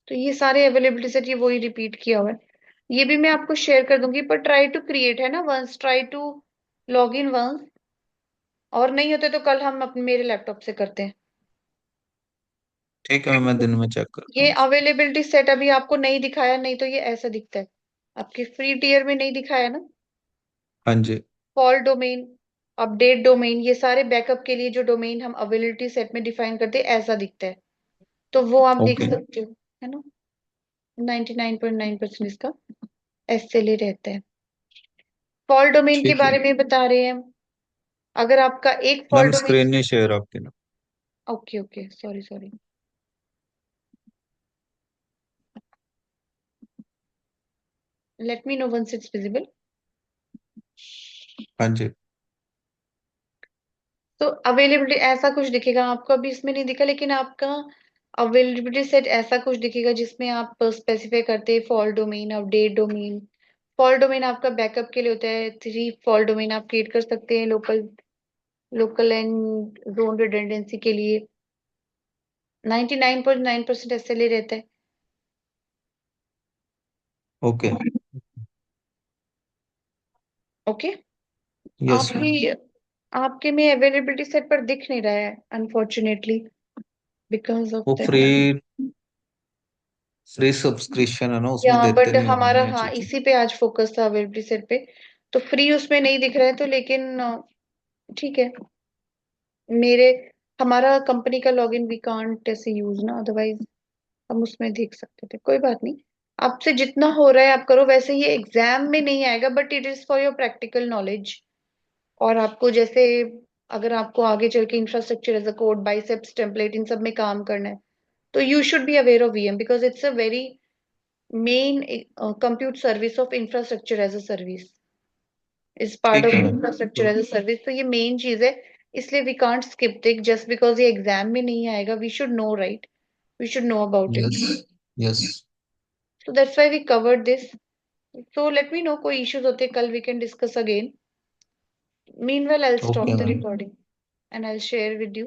[SPEAKER 1] तो ये सारे अवेलेबिलिटी सेट ये वही रिपीट किया हुआ है। ये भी मैं आपको शेयर कर दूंगी, पर ट्राई टू क्रिएट है ना once, try to log in once. और नहीं होते तो कल हम अपने मेरे लैपटॉप से करते हैं।
[SPEAKER 2] ठीक है मैम, मैं दिन में चेक करता
[SPEAKER 1] ये
[SPEAKER 2] हूँ।
[SPEAKER 1] अवेलेबिलिटी सेट अभी आपको नहीं दिखाया, नहीं तो ये ऐसा दिखता है। आपके फ्री टीयर में नहीं दिखाया ना।
[SPEAKER 2] हाँ जी।
[SPEAKER 1] फॉल डोमेन, अपडेट डोमेन, ये सारे बैकअप के लिए जो डोमेन हम अवेलेबिलिटी सेट में डिफाइन करते हैं ऐसा दिखता है। तो वो आप देख
[SPEAKER 2] ओके।
[SPEAKER 1] सकते हो, है ना। 99.9% इसका एसएलए रहता है। फॉल डोमेन के
[SPEAKER 2] ठीक है
[SPEAKER 1] बारे में बता रहे हैं हम। अगर आपका एक फॉल
[SPEAKER 2] मैम,
[SPEAKER 1] डोमेन,
[SPEAKER 2] स्क्रीन नहीं शेयर आपकी ना।
[SPEAKER 1] Okay okay, sorry sorry. Let me know once it's visible.
[SPEAKER 2] हाँ जी।
[SPEAKER 1] तो अवेलेबिलिटी ऐसा कुछ दिखेगा आपको, अभी इसमें नहीं दिखा, लेकिन आपका अवेलेबिलिटी सेट ऐसा कुछ दिखेगा जिसमें आप स्पेसिफाई करते हैं fault domain, update domain. Fault domain आपका बैकअप के लिए होता है, 3 फॉल्ट डोमेन आप क्रिएट कर सकते हैं local local and zone redundancy के लिए। 99.9% SLA रहता है।
[SPEAKER 2] ओके।
[SPEAKER 1] ओके।
[SPEAKER 2] Yes ma'am.
[SPEAKER 1] आपकी आपके में अवेलेबिलिटी सेट पर दिख नहीं रहा है अनफॉर्चुनेटली, बिकॉज ऑफ
[SPEAKER 2] वो फ्री
[SPEAKER 1] दैट।
[SPEAKER 2] फ्री सब्सक्रिप्शन है ना,
[SPEAKER 1] या
[SPEAKER 2] उसमें देते
[SPEAKER 1] बट
[SPEAKER 2] नहीं होंगे
[SPEAKER 1] हमारा,
[SPEAKER 2] ना ये
[SPEAKER 1] हाँ,
[SPEAKER 2] चीजें।
[SPEAKER 1] इसी पे आज फोकस था अवेलेबिलिटी सेट पे। तो फ्री उसमें नहीं दिख रहा है, तो लेकिन ठीक है। मेरे हमारा कंपनी का लॉगिन वी कांट ऐसे यूज ना, अदरवाइज हम उसमें देख सकते थे। कोई बात नहीं, आपसे जितना हो रहा है आप करो। वैसे ये एग्जाम में नहीं आएगा, but it is for your practical knowledge. और आपको जैसे, अगर आपको आगे चल के infrastructure as a code, Biceps template, इन सब में काम करना है, तो you should be aware of VM, because it's a very main compute service of infrastructure as a service, is part
[SPEAKER 2] ठीक
[SPEAKER 1] ऑफ
[SPEAKER 2] है ma'am.
[SPEAKER 1] Infrastructure as a service. तो ये मेन चीज है, इसलिए we can't skip it just because ये exam में नहीं आएगा। We should know, right? We should know about it.
[SPEAKER 2] Yes. Yes.
[SPEAKER 1] So that's why we covered this. So let me know कोई issues होते हैं, कल we can discuss again. Meanwhile, I'll
[SPEAKER 2] okay
[SPEAKER 1] stop the
[SPEAKER 2] ma'am.
[SPEAKER 1] recording and I'll share with you